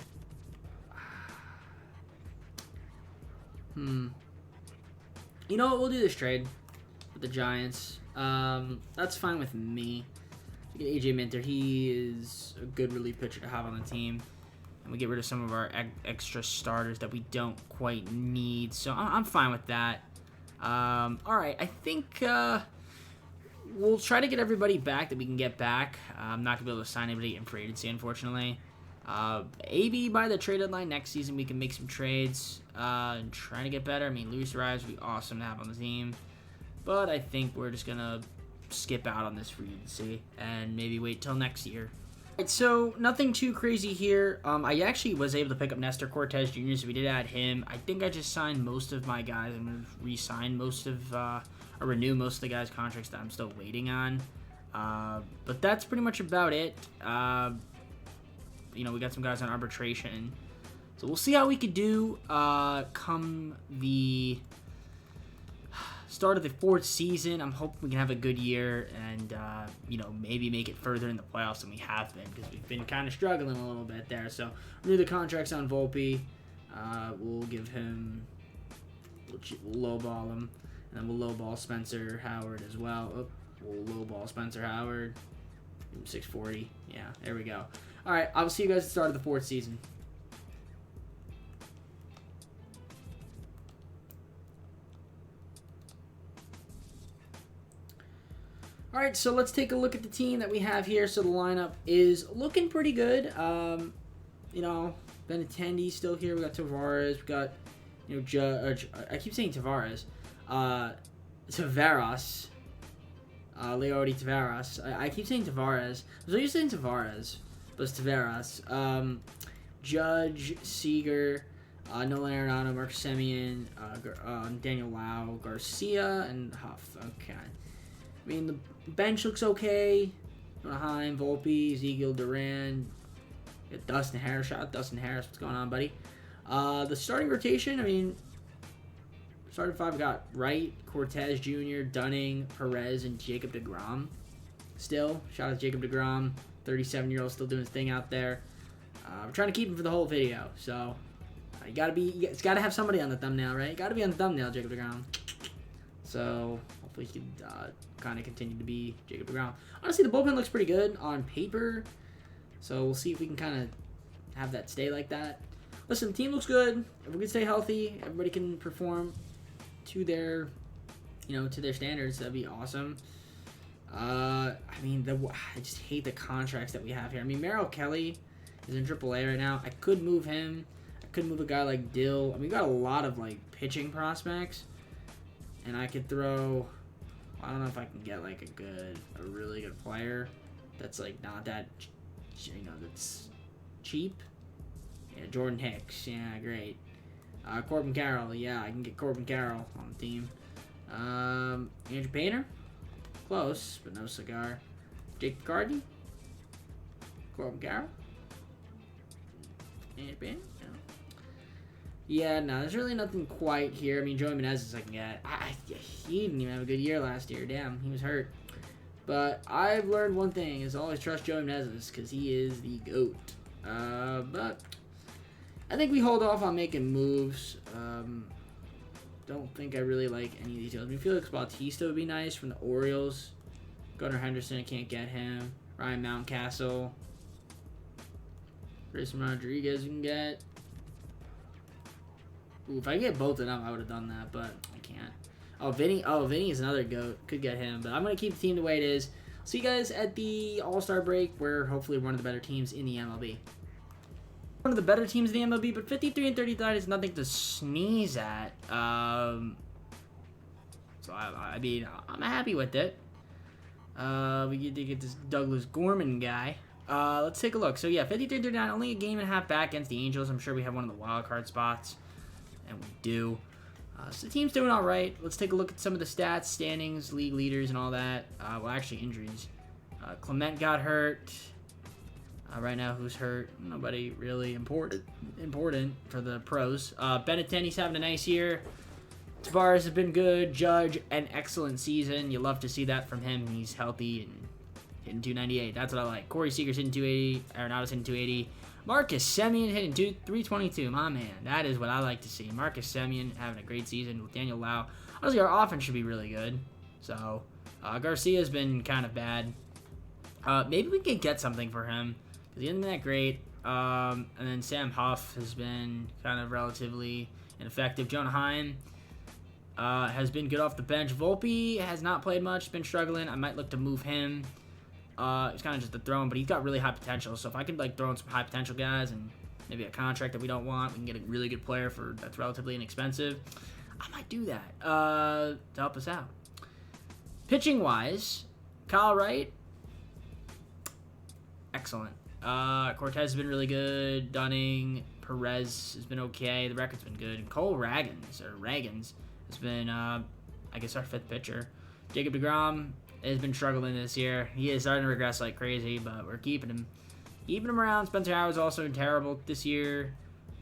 You know what? We'll do this trade with the Giants. That's fine with me. We get AJ Minter. He is a good relief pitcher to have on the team. And we get rid of some of our extra starters that we don't quite need. So I'm fine with that. All right. I think we'll try to get everybody back that we can get back. I'm not going to be able to sign anybody in free agency, unfortunately. Maybe by the trade deadline next season, we can make some trades and try to get better. I mean, Luis Arias would be awesome to have on the team. But I think we're just going to skip out on this free agency and maybe wait till next year. Right, so nothing too crazy here. I actually was able to pick up Nestor Cortez Jr., so we did add him. I think I just signed most of my guys. I'm going to re-sign most of, or renew most of the guys' contracts that I'm still waiting on. But that's pretty much about it. We got some guys on arbitration. So we'll see how we could do come the start of the 4th season. I'm hoping we can have a good year and, maybe make it further in the playoffs than we have been, because we've been kind of struggling a little bit there. So renew the contracts on Volpe. We'll give him, we'll lowball him. And then we'll lowball Spencer Howard as well. Oh, we'll lowball Spencer Howard. 640. Yeah, there we go. All right, I'll see you guys at the start of the fourth season. All right, so let's take a look at the team that we have here. So the lineup is looking pretty good. You know, Benintendi's still here. We got Tavares. We got, you know, I keep saying Tavares. Tavares. Leody Tavares. I keep saying Tavares. So you're saying Tavares, but it's Tavares. Judge, Seager, Nolan Arenado, Marcus Semien, Daniel Lau, Garcia, and Huff. Okay. I mean, the bench looks okay. Heim, Volpe, Ezekiel, Duran, Dustin Harris. Shout out Dustin Harris. What's going on, buddy? The starting rotation, I mean, starting five, we got Wright, Cortez Jr., Dunning, Perez, and Jacob deGrom. Still, shout out to Jacob deGrom, 37-year-old, still doing his thing out there. We're trying to keep him for the whole video, so it's got to have somebody on the thumbnail, right? Got to be on the thumbnail, Jacob deGrom. So hopefully he can kind of continue to be Jacob deGrom. Honestly, the bullpen looks pretty good on paper, so we'll see if we can kind of have that stay like that. Listen, the team looks good. If we can stay healthy, everybody can perform to their, you know, to their standards. That'd be awesome. I mean, I just hate the contracts that we have here. I mean, Merrill Kelly is in AAA right now. I could move him. I could move a guy like Dill. I mean, we got a lot of like pitching prospects, and I could throw. I don't know if I can get like a really good player that's like not that, you know, that's cheap. Yeah, Jordan Hicks. Yeah, great. Corbin Carroll. Yeah, I can get Corbin Carroll on the team. Andrew Painter. Close, but no cigar. Jake McCarthy. Corbin Carroll. Andrew Painter. No. Yeah, no, there's really nothing quite here. I mean, Joey Menezes I can get. He didn't even have a good year last year. Damn, he was hurt. But I've learned one thing, is always trust Joey Menezes, because he is the GOAT. But I think we hold off on making moves. Don't think I really like any of these deals. I mean, Felix Bautista would be nice from the Orioles. Gunnar Henderson, I can't get him. Ryan Mountcastle. Grayson Rodriguez you can get. Ooh, if I get both of them, I would have done that, but I can't. Oh, Vinny is another GOAT. Could get him, but I'm going to keep the team the way it is. See you guys at the All-Star break, where hopefully we're one of the better teams in the MLB. One of the better teams in the MLB, but 53-39 is nothing to sneeze at. So I mean, I'm happy with it. We get to get this Douglas Gorman guy. Let's take a look. So yeah, 53-39, only a game and a half back against the Angels. I'm sure we have one of the wild card spots, and we do. So the team's doing all right. Let's take a look at some of the stats, standings, league leaders, and all that. Well, actually, injuries. Clement got hurt. Right now, who's hurt? Nobody really important for the pros. Benintendi's having a nice year. Tavares has been good. Judge, an excellent season. You love to see that from him. He's healthy and hitting 298. That's what I like. Corey Seager's hitting 280. Arenado's hitting 280. Marcus Semien hitting 322. My man, that is what I like to see. Marcus Semien having a great season with Daniel Lau. Honestly, our offense should be really good. So, Garcia's been kind of bad. Maybe we can get something for him. He isn't that great. And then Sam Huff has been kind of relatively ineffective. Jonah Heim has been good off the bench. Volpe has not played much, been struggling. I might look to move him. It's kind of just a throw-in, but he's got really high potential. So if I could like throw in some high potential guys and maybe a contract that we don't want, we can get a really good player that's relatively inexpensive. I might do that to help us out. Pitching-wise, Kyle Wright, excellent. Cortez has been really good. Dunning, Perez has been okay. The record's been good. And Cole Ragans has been, I guess, our fifth pitcher. Jacob deGrom has been struggling this year. He is starting to regress like crazy, but we're keeping him around. Spencer Howard's also been terrible this year.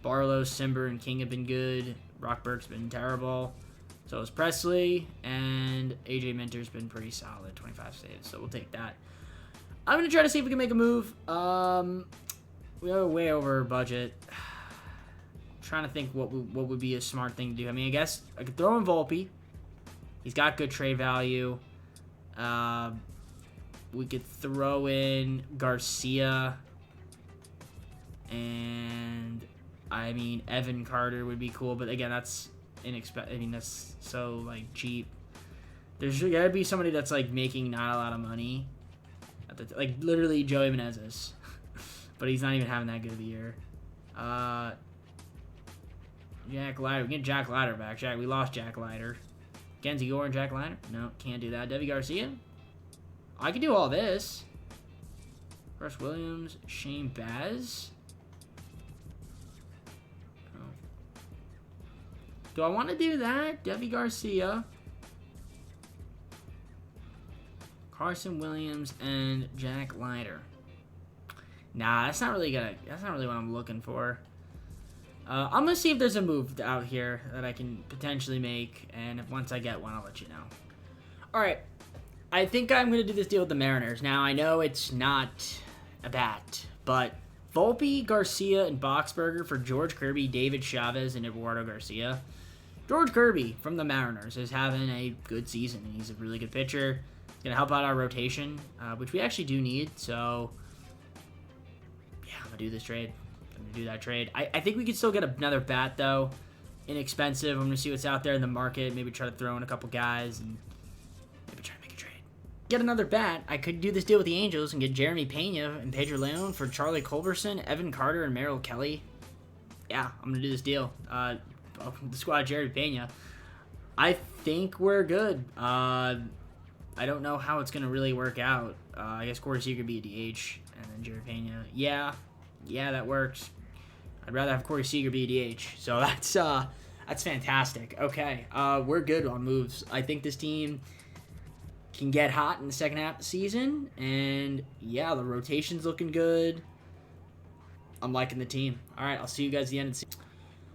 Barlow, Simber, and King have been good. Rockberg's been terrible. So has Presley, and AJ Minter's been pretty solid, 25 saves. So we'll take that. I'm going to try to see if we can make a move. We are way over budget. Trying to think what would be a smart thing to do. I mean, I guess I could throw in Volpe. He's got good trade value. We could throw in Garcia. And, I mean, Evan Carter would be cool. But, again, that's inexpensive. I mean, that's so, like, cheap. There's got to be somebody that's, like, making not a lot of money. Like, literally Joey Meneses. But he's not even having that good of a year. Jack Leiter. We get Jack Leiter back. We lost Jack Leiter. Genzie Gore and Jack Leiter? No, can't do that. Devi Garcia? I can do all this. Russ Williams. Shane Baz. Oh. Do I want to do that? Devi Garcia. Carson Williams and Jack Leiter. Nah, that's not really what I'm looking for. I'm gonna see if there's a move out here that I can potentially make, and once I get one, I'll let you know. All right, I think I'm gonna do this deal with the Mariners. Now I know it's not a bat, but Volpe, Garcia, and Boxberger for George Kirby, David Chavez, and Eduardo Garcia. George Kirby from the Mariners is having a good season, and he's a really good pitcher. He's gonna help out our rotation, which we actually do need. So yeah, I'm gonna do this trade. Do that trade. I think we could still get another bat, though. Inexpensive. I'm going to see what's out there in the market. Maybe try to throw in a couple guys and maybe try to make a trade. Get another bat. I could do this deal with the Angels and get Jeremy Pena and Pedro Leon for Charlie Culberson, Evan Carter, and Merrill Kelly. Yeah, I'm going to do this deal. The squad, Jeremy Pena. I think we're good. I don't know how it's going to really work out. I guess Corey Seager could be a DH and then Jeremy Pena. Yeah, that works. I'd rather have Corey Seager be a DH. So that's fantastic. Okay, we're good on moves. I think this team can get hot in the second half of the season. And, yeah, the rotation's looking good. I'm liking the team. All right, I'll see you guys at the end of the season.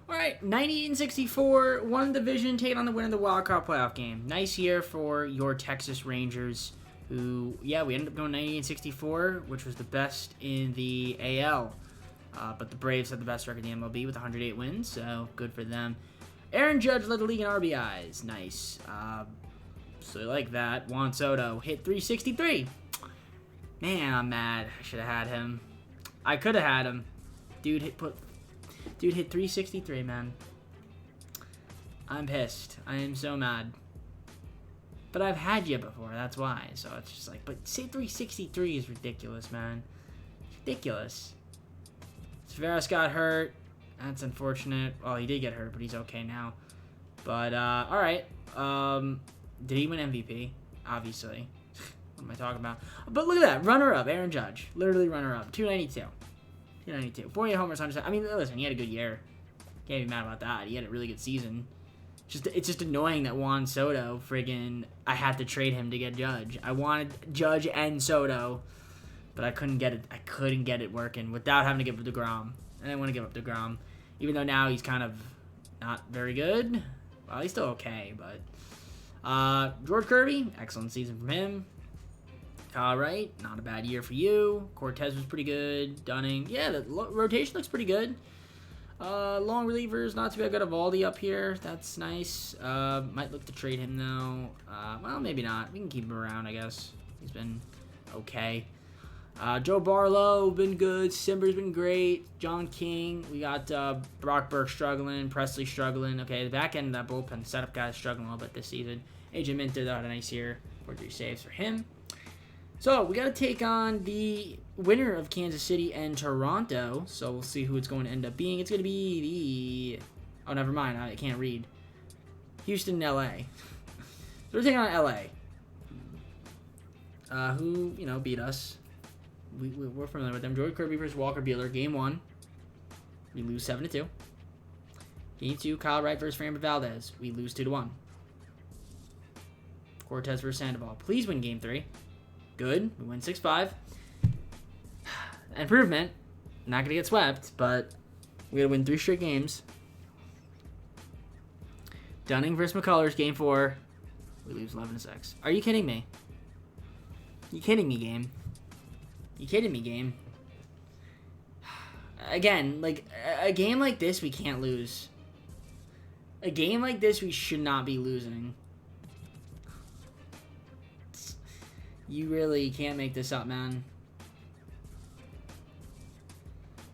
All right, 98-64, won the division, taking on the win of the Wild Card playoff game. Nice year for your Texas Rangers, who, yeah, we ended up going 98-64, which was the best in the AL. But the Braves had the best record in the MLB with 108 wins, so good for them. Aaron Judge led the league in RBIs. Nice. So I like that. Juan Soto hit 363. Man, I'm mad. I should have had him. I could have had him. Dude hit 363, man. I'm pissed. I am so mad. But I've had you before, that's why. So it's just like, but say 363 is ridiculous, man. It's ridiculous. Severus got hurt. That's unfortunate. Well, he did get hurt, but he's okay now. But, alright. Did he win MVP? Obviously. What am I talking about? But look at that. Runner-up, Aaron Judge. Literally runner-up. 292. 292. 48 homers, 100. I mean, listen, he had a good year. Can't be mad about that. He had a really good season. It's just annoying that Juan Soto, I had to trade him to get Judge. I wanted Judge and Soto, but I couldn't get it. I couldn't get it working without having to give up DeGrom. I didn't want to give up DeGrom, even though now he's kind of not very good. Well, he's still okay, but George Kirby, excellent season from him. All right, not a bad year for you. Cortez was pretty good. Dunning, yeah, the rotation looks pretty good. Long relievers, not too bad. Got Evaldi up here. That's nice. Might look to trade him, though. Well, maybe not. We can keep him around, I guess. He's been okay. Joe Barlow, been good. Simber's been great. John King. We got Brock Burke struggling. Presley struggling. Okay, the back end of that bullpen setup guy is struggling a little bit this season. AJ Minter, though, had a nice year. 43 saves for him. So, we got to take on the winner of Kansas City and Toronto. So, we'll see who it's going to end up being. It's going to be the... Oh, never mind. I can't read. Houston and L.A. So, we're taking on L.A. Who, beat us. We're familiar with them. Jordan Kirby versus Walker Buehler. Game 1. We lose 7-2. Game 2, Kyle Wright versus Framber Valdez. We lose 2-1. Cortez versus Sandoval. Please win Game 3. Good. We win 6-5. Improvement. Not going to get swept, but we got to win 3 straight games. Dunning versus McCullers, Game 4. We lose 11-6. Are you kidding me? You kidding me, game? You kidding me, game? Again, a game like this, we can't lose. A game like this, we should not be losing. You really can't make this up, man.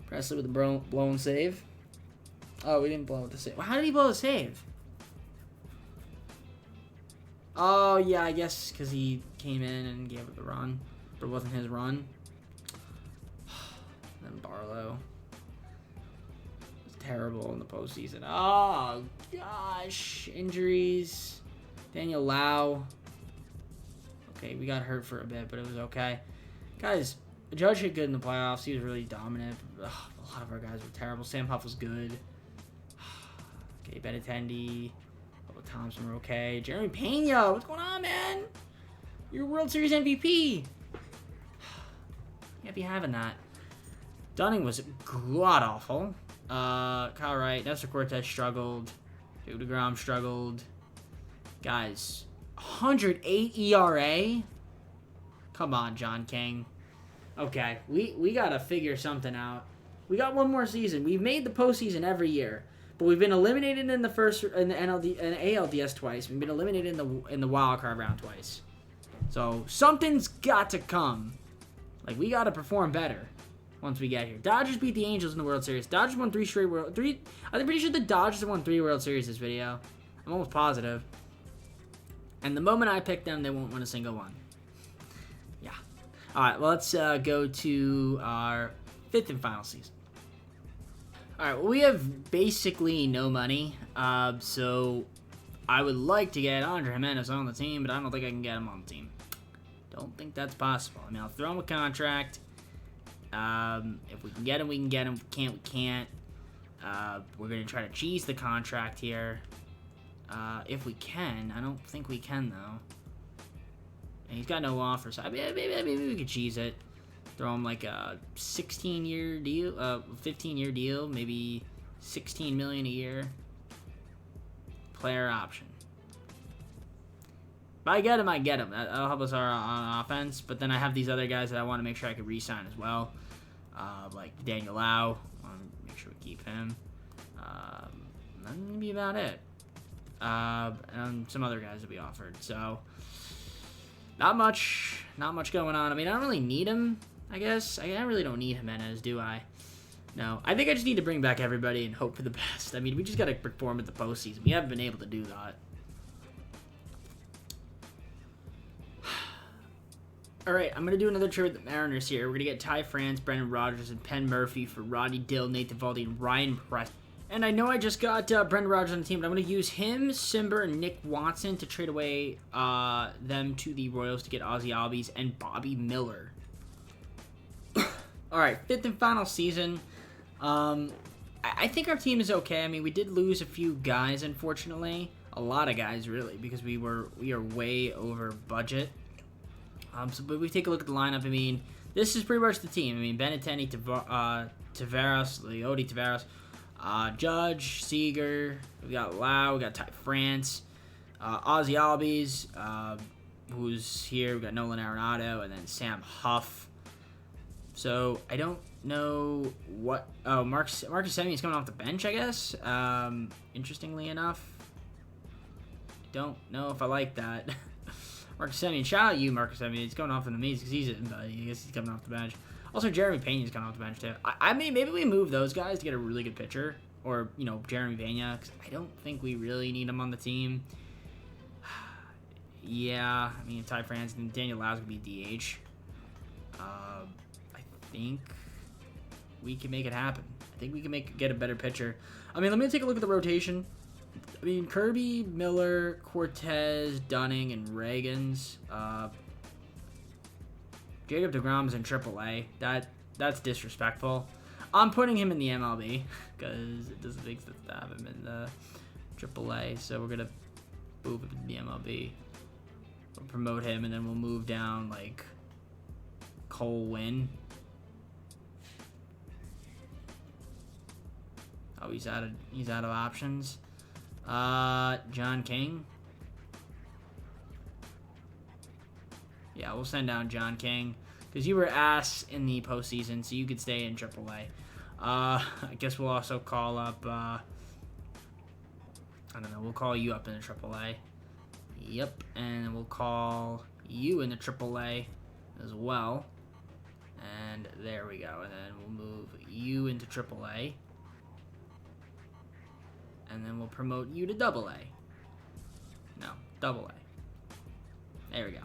Presley with the blown save. Oh, we didn't blow the save. How did he blow the save? Oh, yeah, I guess because he came in and gave it the run. But it wasn't his run. Then Barlow. It's terrible in the postseason. Oh, gosh. Injuries. Daniel Lau. Okay, we got hurt for a bit, but it was okay. Guys, the Judge hit good in the playoffs. He was really dominant. Ugh, a lot of our guys were terrible. Sam Huff was good. Okay, Benintendi. Thompson were okay. Jeremy Pena, what's going on, man? You're World Series MVP. Can't be having that. Dunning was god-awful. Kyle Wright, Nestor Cortez struggled. Joe DeGrom struggled. Guys, 108 ERA? Come on, John King. Okay, we gotta figure something out. We got one more season. We've made the postseason every year. But we've been eliminated in the NLD and ALDS twice. We've been eliminated in the wild card round twice. So something's got to come. Like, we got to perform better once we get here. Dodgers beat the Angels in the World Series. Dodgers won I'm pretty sure the Dodgers have won 3 World Series this video. I'm almost positive. And the moment I pick them, they won't win a single one. Yeah. All right. Well, let's go to our 5th and final season. Alright, well, we have basically no money, so I would like to get Andre Jimenez on the team, but I don't think I can get him on the team. Don't think that's possible. I mean, I'll throw him a contract. If we can get him, we can get him. If we can't, we can't. We're going to try to cheese the contract here. If we can. I don't think we can, though. And he's got no offer, so maybe we could cheese it. Throw him like a 16-year deal, 15-year deal, maybe $16 million a year. Player option. If I get him, I get him. That'll help us on offense. But then I have these other guys that I want to make sure I can re-sign as well, like Daniel Lau. I want to make sure we keep him. That's gonna be about it. And some other guys that we offered. So not much going on. I mean, I don't really need him. I guess. I really don't need Jimenez, do I? No. I think I just need to bring back everybody and hope for the best. I mean, we just got to perform at the postseason. We haven't been able to do that. All right, I'm going to do another trade with the Mariners here. We're going to get Ty France, Brendan Rodgers, and Penn Murphy for Roddy Dill, Nathan Valdi, and Ryan Press. And I know I just got Brendan Rodgers on the team, but I'm going to use him, Simber, and Nick Watson to trade away them to the Royals to get Ozzie Albies and Bobby Miller. All right, 5th and final season. I think our team is okay. I mean, we did lose a few guys, unfortunately. A lot of guys, really, because we are way over budget. But we take a look at the lineup. I mean, this is pretty much the team. I mean, Benintendi, Taveras, Leody Taveras, Judge, Seager. We got Lau. We got Ty France, Ozzie Albies, who's here. We got Nolan Arenado, and then Sam Huff. So, I don't know what... Oh, Marcus Semien is coming off the bench, I guess. Interestingly enough. Don't know if I like that. Marcus Semien. Shout out you, Marcus Semien. He's coming off in the means because I guess he's coming off the bench. Also, Jeremy Pena's coming off the bench, too. I mean, maybe we move those guys to get a really good pitcher. Or, you know, Jeremy Pena. Because I don't think we really need him on the team. Yeah. I mean, Ty France and Daniel Lau's going to be DH. I think we can make it happen. I think we can get a better pitcher. I mean, let me take a look at the rotation. I mean, Kirby, Miller, Cortez, Dunning, and Reagans. Jacob deGrom's in AAA. That's disrespectful. I'm putting him in the MLB because it doesn't make sense to have him in the AAA. So we're gonna move him to the MLB. We'll promote him, and then we'll move down like Cole Winn. Oh, he's out of options. John King. Yeah, we'll send down John King because you were ass in the postseason, so you could stay in AAA. I guess we'll also call up. I don't know. We'll call you up in the AAA. Yep, and we'll call you into AAA as well. And there we go. And then we'll move you into AAA. And then we'll promote you to AA. No, AA. There we go.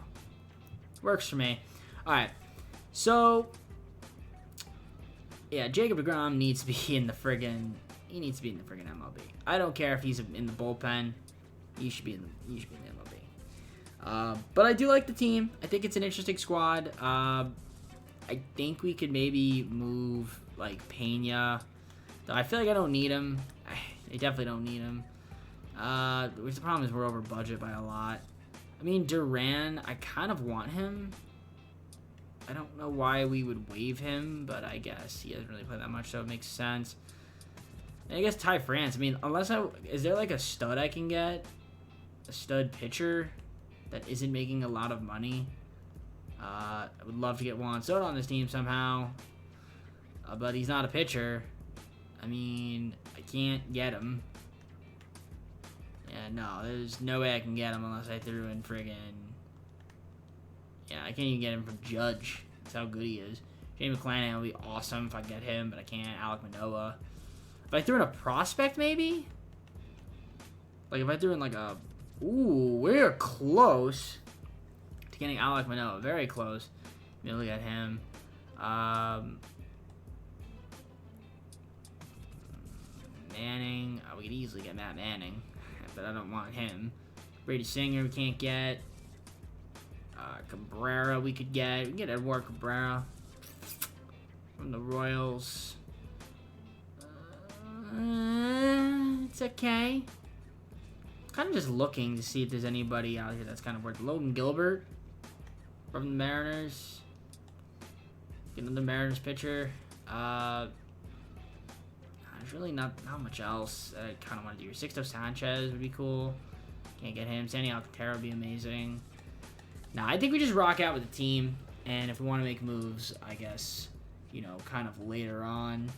Works for me. Alright. So, yeah, Jacob deGrom needs to be in the friggin' MLB. I don't care if he's in the bullpen. You should be in the MLB. But I do like the team. I think it's an interesting squad. I think we could maybe move like Pena. Though I feel like I don't need him. I definitely don't need him. The problem is we're over budget by a lot. I mean, Duran, I kind of want him. I don't know why we would waive him, but I guess he doesn't really play that much, so it makes sense. And I guess Ty France. I mean, is there like a stud I can get? A stud pitcher that isn't making a lot of money? I would love to get Juan Soto on this team somehow, but he's not a pitcher. I mean, I can't get him. Yeah, no, there's no way I can get him unless I threw in friggin'... Yeah, I can't even get him from Judge. That's how good he is. Jamie McClanahan would be awesome if I get him, but I can't. Alek Manoah. If I threw in a prospect, maybe? Like, if I threw in, like, a... Ooh, we're close to getting Alek Manoah. Very close. Maybe look at him. Manning. Oh, we could easily get Matt Manning, but I don't want him. Brady Singer we can't get. Cabrera we could get. We can get Edward Cabrera from the Royals. It's okay. Kind of just looking to see if there's anybody out here that's kind of worth. Logan Gilbert from the Mariners. Get another Mariners pitcher. There's really not much else that I kind of want to do. Sixto Sanchez would be cool. Can't get him. Sandy Alcantara would be amazing. Nah, I think we just rock out with the team. And if we want to make moves, I guess, you know, kind of later on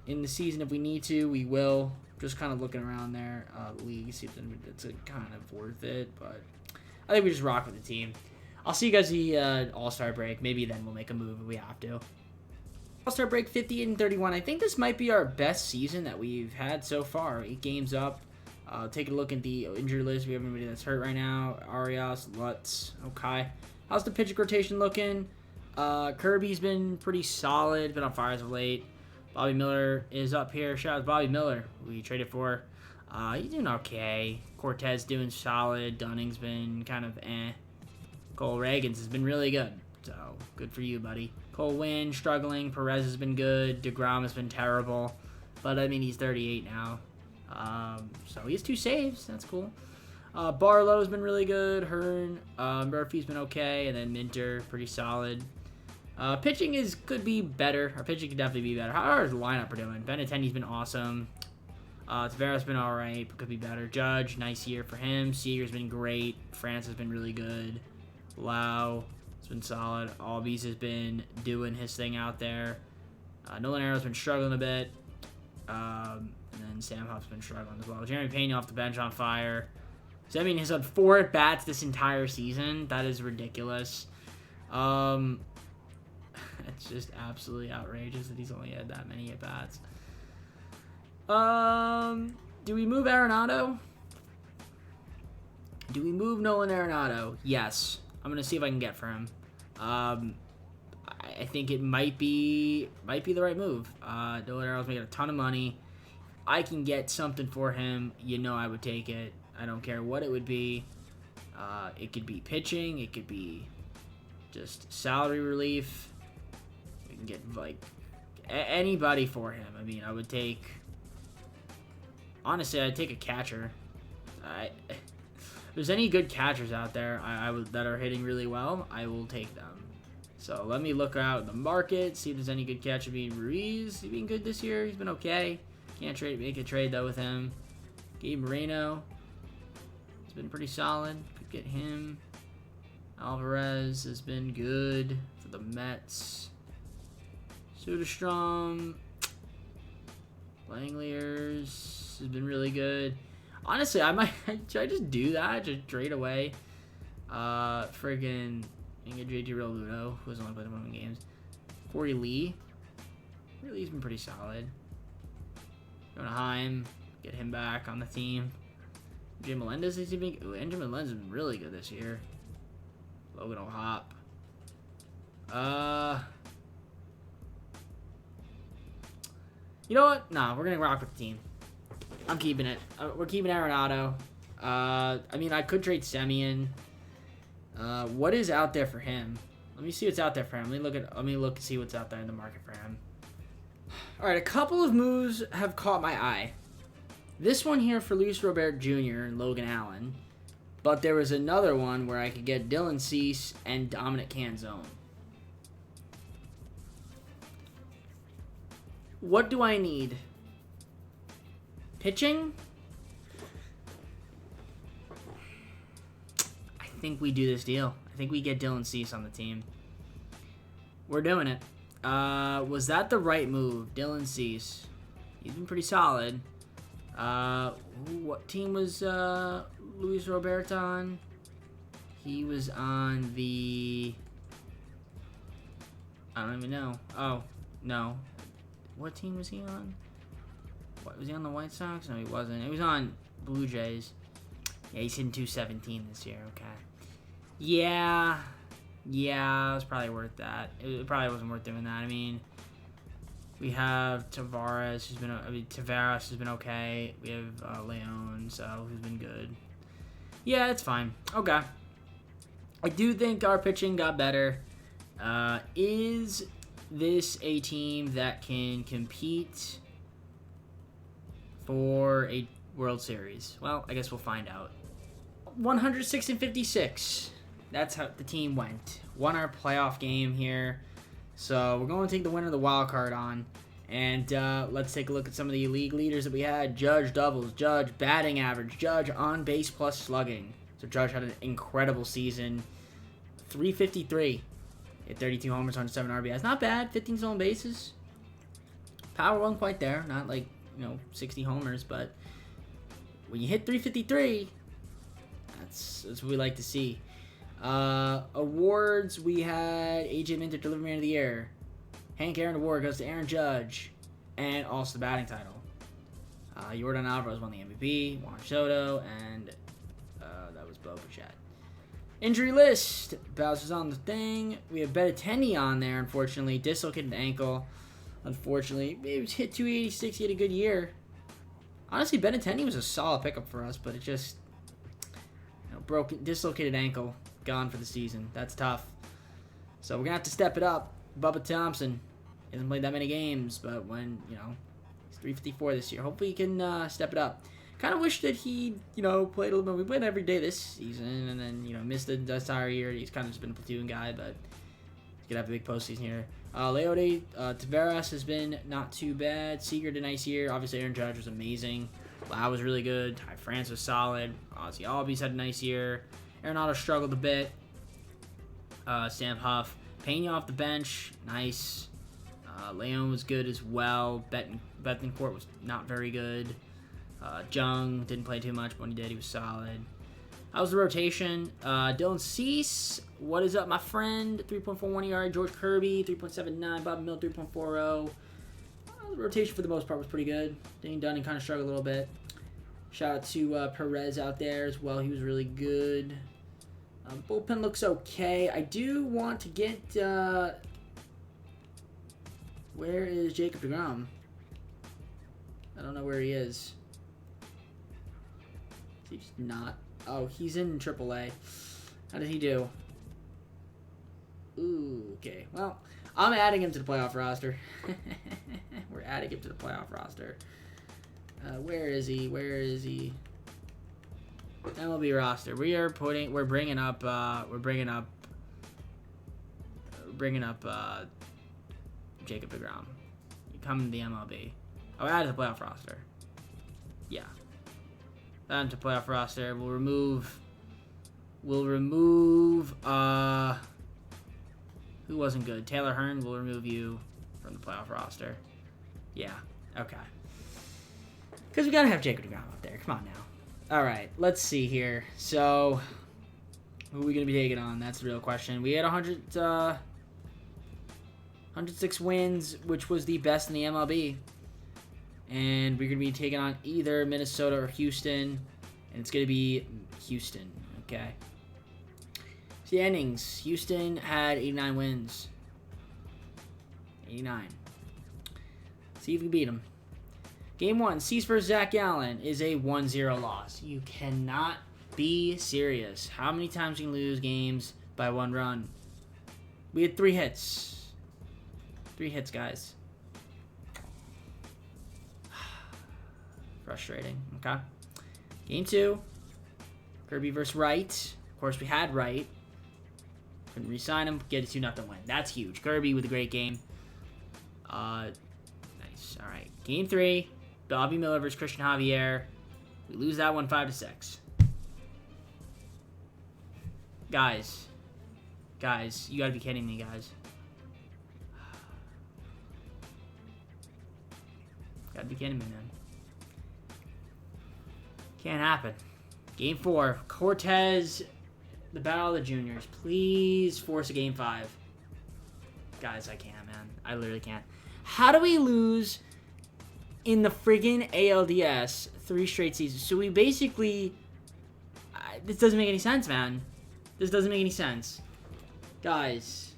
in the season, if we need to, we will. Just kind of looking around there. League, see if it's kind of worth it. But I think we just rock with the team. I'll see you guys the All-Star break. Maybe then we'll make a move if we have to. All-Star break 50-31. I think this might be our best season that we've had so far. 8 games up. Take a look at the injury list. We have anybody that's hurt right now. Arias, Lutz. Okay. How's the pitching rotation looking? Kirby's been pretty solid. Been on fire as of late. Bobby Miller is up here. Shout out to Bobby Miller. We traded for. He's doing okay. Cortez doing solid. Dunning's been kind of eh. Cole Reagans has been really good. So, good for you, buddy. Cole Winn struggling. Perez has been good. DeGrom has been terrible. But, I mean, he's 38 now. So he has 2 saves. That's cool. Barlow's been really good. Hearn. Murphy's been okay. And then Minter, pretty solid. Pitching could be better. Our pitching could definitely be better. How are our lineup are doing? Benintendi's been awesome. Tavares been alright, but could be better. Judge, nice year for him. Seager's been great. France has been really good. Lau has been solid. Albies has been doing his thing out there. Nolan Arrow's been struggling a bit. And then Sam Huff's been struggling as well. Jeremy Pena off the bench on fire. Semien has had 4 at-bats this entire season. That is ridiculous. It's just absolutely outrageous that he's only had that many at-bats. Do we move Arenado? Do we move Nolan Arenado? Yes. I'm going to see if I can get for him. I think it might be the right move. Nolan Arenado's making a ton of money. I can get something for him. You know I would take it. I don't care what it would be. It could be pitching. It could be just salary relief. We can get, like, anybody for him. I mean, I would take... Honestly, I'd take a catcher. If there's any good catchers out there that are hitting really well, I will take them. So let me look out in the market, see if there's any good catcher. Ruiz, he's been good this year. He's been okay. Can't make a trade, though, with him. Gabe Moreno, he's been pretty solid. Could get him. Alvarez has been good for the Mets. Soderstrom. Langliers has been really good. Honestly, should I just do that? Just trade away Friggin' JT Real Ludo, who's only played 1 games. Corey Lee. Corey Lee's been pretty solid. Jonah Heim, get him back on the team. Jay Melendez is even. Ooh, Andrew Melendez has been really good this year. Logan O'Hop. You know what? Nah, we're gonna rock with the team. I'm keeping it. We're keeping Arenado. I mean, I could trade Semien. What is out there for him? Let me see what's out there for him. Let me look and see what's out there in the market for him. All right, a couple of moves have caught my eye. This one here for Luis Robert Jr. and Logan Allen. But there was another one where I could get Dylan Cease and Dominic Canzone. What do I need? Pitching? I think we do this deal. I think we get Dylan Cease on the team. We're doing it. Was that the right move? Dylan Cease. He's been pretty solid. What team was Luis Robert on? He was on the... I don't even know. Oh, no. What team was he on? What, was he on the White Sox? No, he wasn't. He was on Blue Jays. Yeah, he's hitting 217 this year. Okay. Yeah, it was probably worth that. It probably wasn't worth doing that. I mean, we have Tavares, Tavares has been okay. We have Leon, so who's been good. Yeah, it's fine. Okay. I do think our pitching got better. Is this a team that can compete for a World Series? Well, I guess we'll find out. 106-56. That's how the team went. Won our playoff game here. So we're going to take the winner of the wild card on. And let's take a look at some of the league leaders that we had. Judge doubles, Judge batting average, Judge on base plus slugging. So Judge had an incredible season. 353. Hit 32 homers, 107 RBIs. Not bad. 15 stolen bases. Power wasn't quite there. Not like, 60 homers. But when you hit 353, that's what we like to see. Awards, we had AJ Minter Delivery Man of the Year. Hank Aaron Award goes to Aaron Judge. And also the batting title. Yordan Alvarez won the MVP. Juan Soto. And that was Bo Bichette. Injury list. Bowser's on the thing. We have Benintendi on there, unfortunately. Dislocated ankle. Unfortunately. He was hit 286. He had a good year. Honestly, Benintendi was a solid pickup for us, but it just... dislocated ankle. Gone for the season. That's tough. So we're going to have to step it up. Bubba Thompson. Hasn't played that many games, but when, he's 354 this year. Hopefully he can step it up. Kind of wish that he, played a little bit. We played every day this season, and then, missed the entire year. He's kind of just been a platoon guy, but he's going to have a big postseason here. Leody, Tavares has been not too bad. Seager did a nice year. Obviously, Aaron Judge was amazing. Lau was really good. Ty France was solid. Ozzy Albies had a nice year. Arenado struggled a bit. Sam Huff. Pena off the bench. Nice. Leon was good as well. Bethencourt was not very good. Jung didn't play too much, but when he did, he was solid. How's the rotation? Dylan Cease. What is up, my friend? 3.41 ERA. George Kirby. 3.79. Bob Mill. 3.40. The rotation for the most part was pretty good. Dane Dunning kind of struggled a little bit. Shout out to Perez out there as well. He was really good. Bullpen looks okay. I do want to get... where is Jacob deGrom? I don't know where he is. He's not... Oh, he's in AAA. How did he do? Ooh, okay. Well, I'm adding him to the playoff roster. We're adding him to the playoff roster. Where is he? MLB roster. We're bringing up Jacob deGrom. You come to the MLB. Oh, add to the playoff roster. Yeah. Add him to playoff roster. We'll remove who wasn't good? Taylor Hearn, we'll remove you from the playoff roster. Yeah. Okay. Because we got to have Jacob deGrom up there. Come on now. All right. Let's see here. So, Who are we going to be taking on? That's the real question. We had 106 wins, which was the best in the MLB. And we're going to be taking on either Minnesota or Houston. And it's going to be Houston. Okay. Standings. Houston had 89 wins. 89. See if we can beat them. Game 1, Cease versus Zach Gallen is a 1-0 loss. You cannot be serious. How many times can you lose games by 1 run? We had 3 hits. 3 hits, guys. Frustrating. Okay. Game 2, Kirby versus Wright. Of course, we had Wright. Couldn't re-sign him. Get a 2-0 win. That's huge. Kirby with a great game. Nice. All right. Game 3, Bobby Miller versus Christian Javier. We lose that one 5-6. Guys, you gotta be kidding me, guys. Gotta be kidding me, man. Can't happen. Game 4, Cortez, the Battle of the Juniors. Please force a Game 5. Guys, I can't, man. I literally can't. How do we lose in the friggin' ALDS 3 straight seasons? So we basically... this doesn't make any sense, man. This doesn't make any sense. Guys.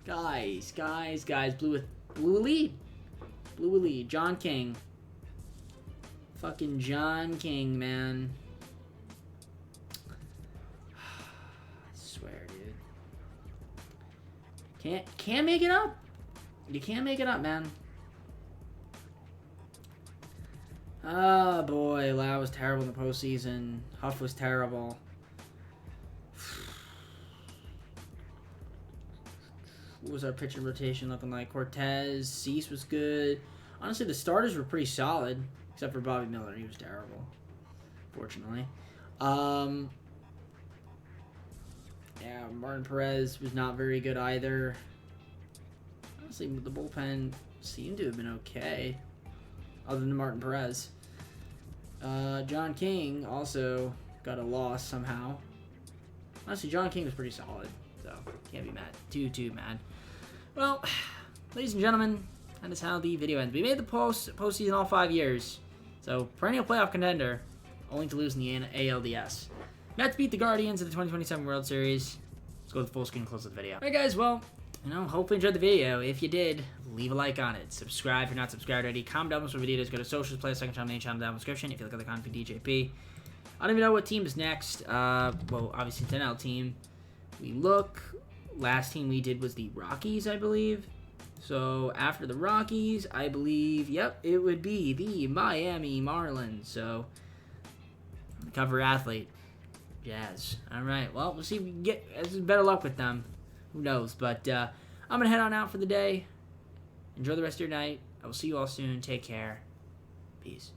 Blew a lead. Blew a lead. John King. Fucking John King, man. I swear, dude. Can't make it up. You can't make it up, man. Oh, boy. Lau was terrible in the postseason. Huff was terrible. What was our pitching rotation looking like? Cortez, Cease was good. Honestly, the starters were pretty solid, except for Bobby Miller. He was terrible, fortunately. Yeah, Martin Perez was not very good either. Honestly, the bullpen seemed to have been okay, other than Martin Perez. John King also got a loss somehow. Honestly, John King was pretty solid, so can't be mad. Too mad. Well, ladies and gentlemen, that is how the video ends. We made the postseason all 5 years, so perennial playoff contender, only to lose in the ALDS. Mets beat the Guardians at the 2027 World Series. Let's go to the full screen and close the video. Alright, guys, well, hopefully you enjoyed the video. If you did, leave a like on it. Subscribe if you're not subscribed already. Comment down below for videos. Go to socials, play a second channel, main channel down in the description. If you look at the content for DJP. I don't even know what team is next. Well, obviously, it's an NL team. We look. Last team we did was the Rockies, I believe. So, after the Rockies, I believe, yep, it would be the Miami Marlins. So, cover athlete. Jazz. Alright, well, we'll see if we can get better luck with them. Who knows? But, I'm going to head on out for the day. Enjoy the rest of your night. I will see you all soon. Take care. Peace.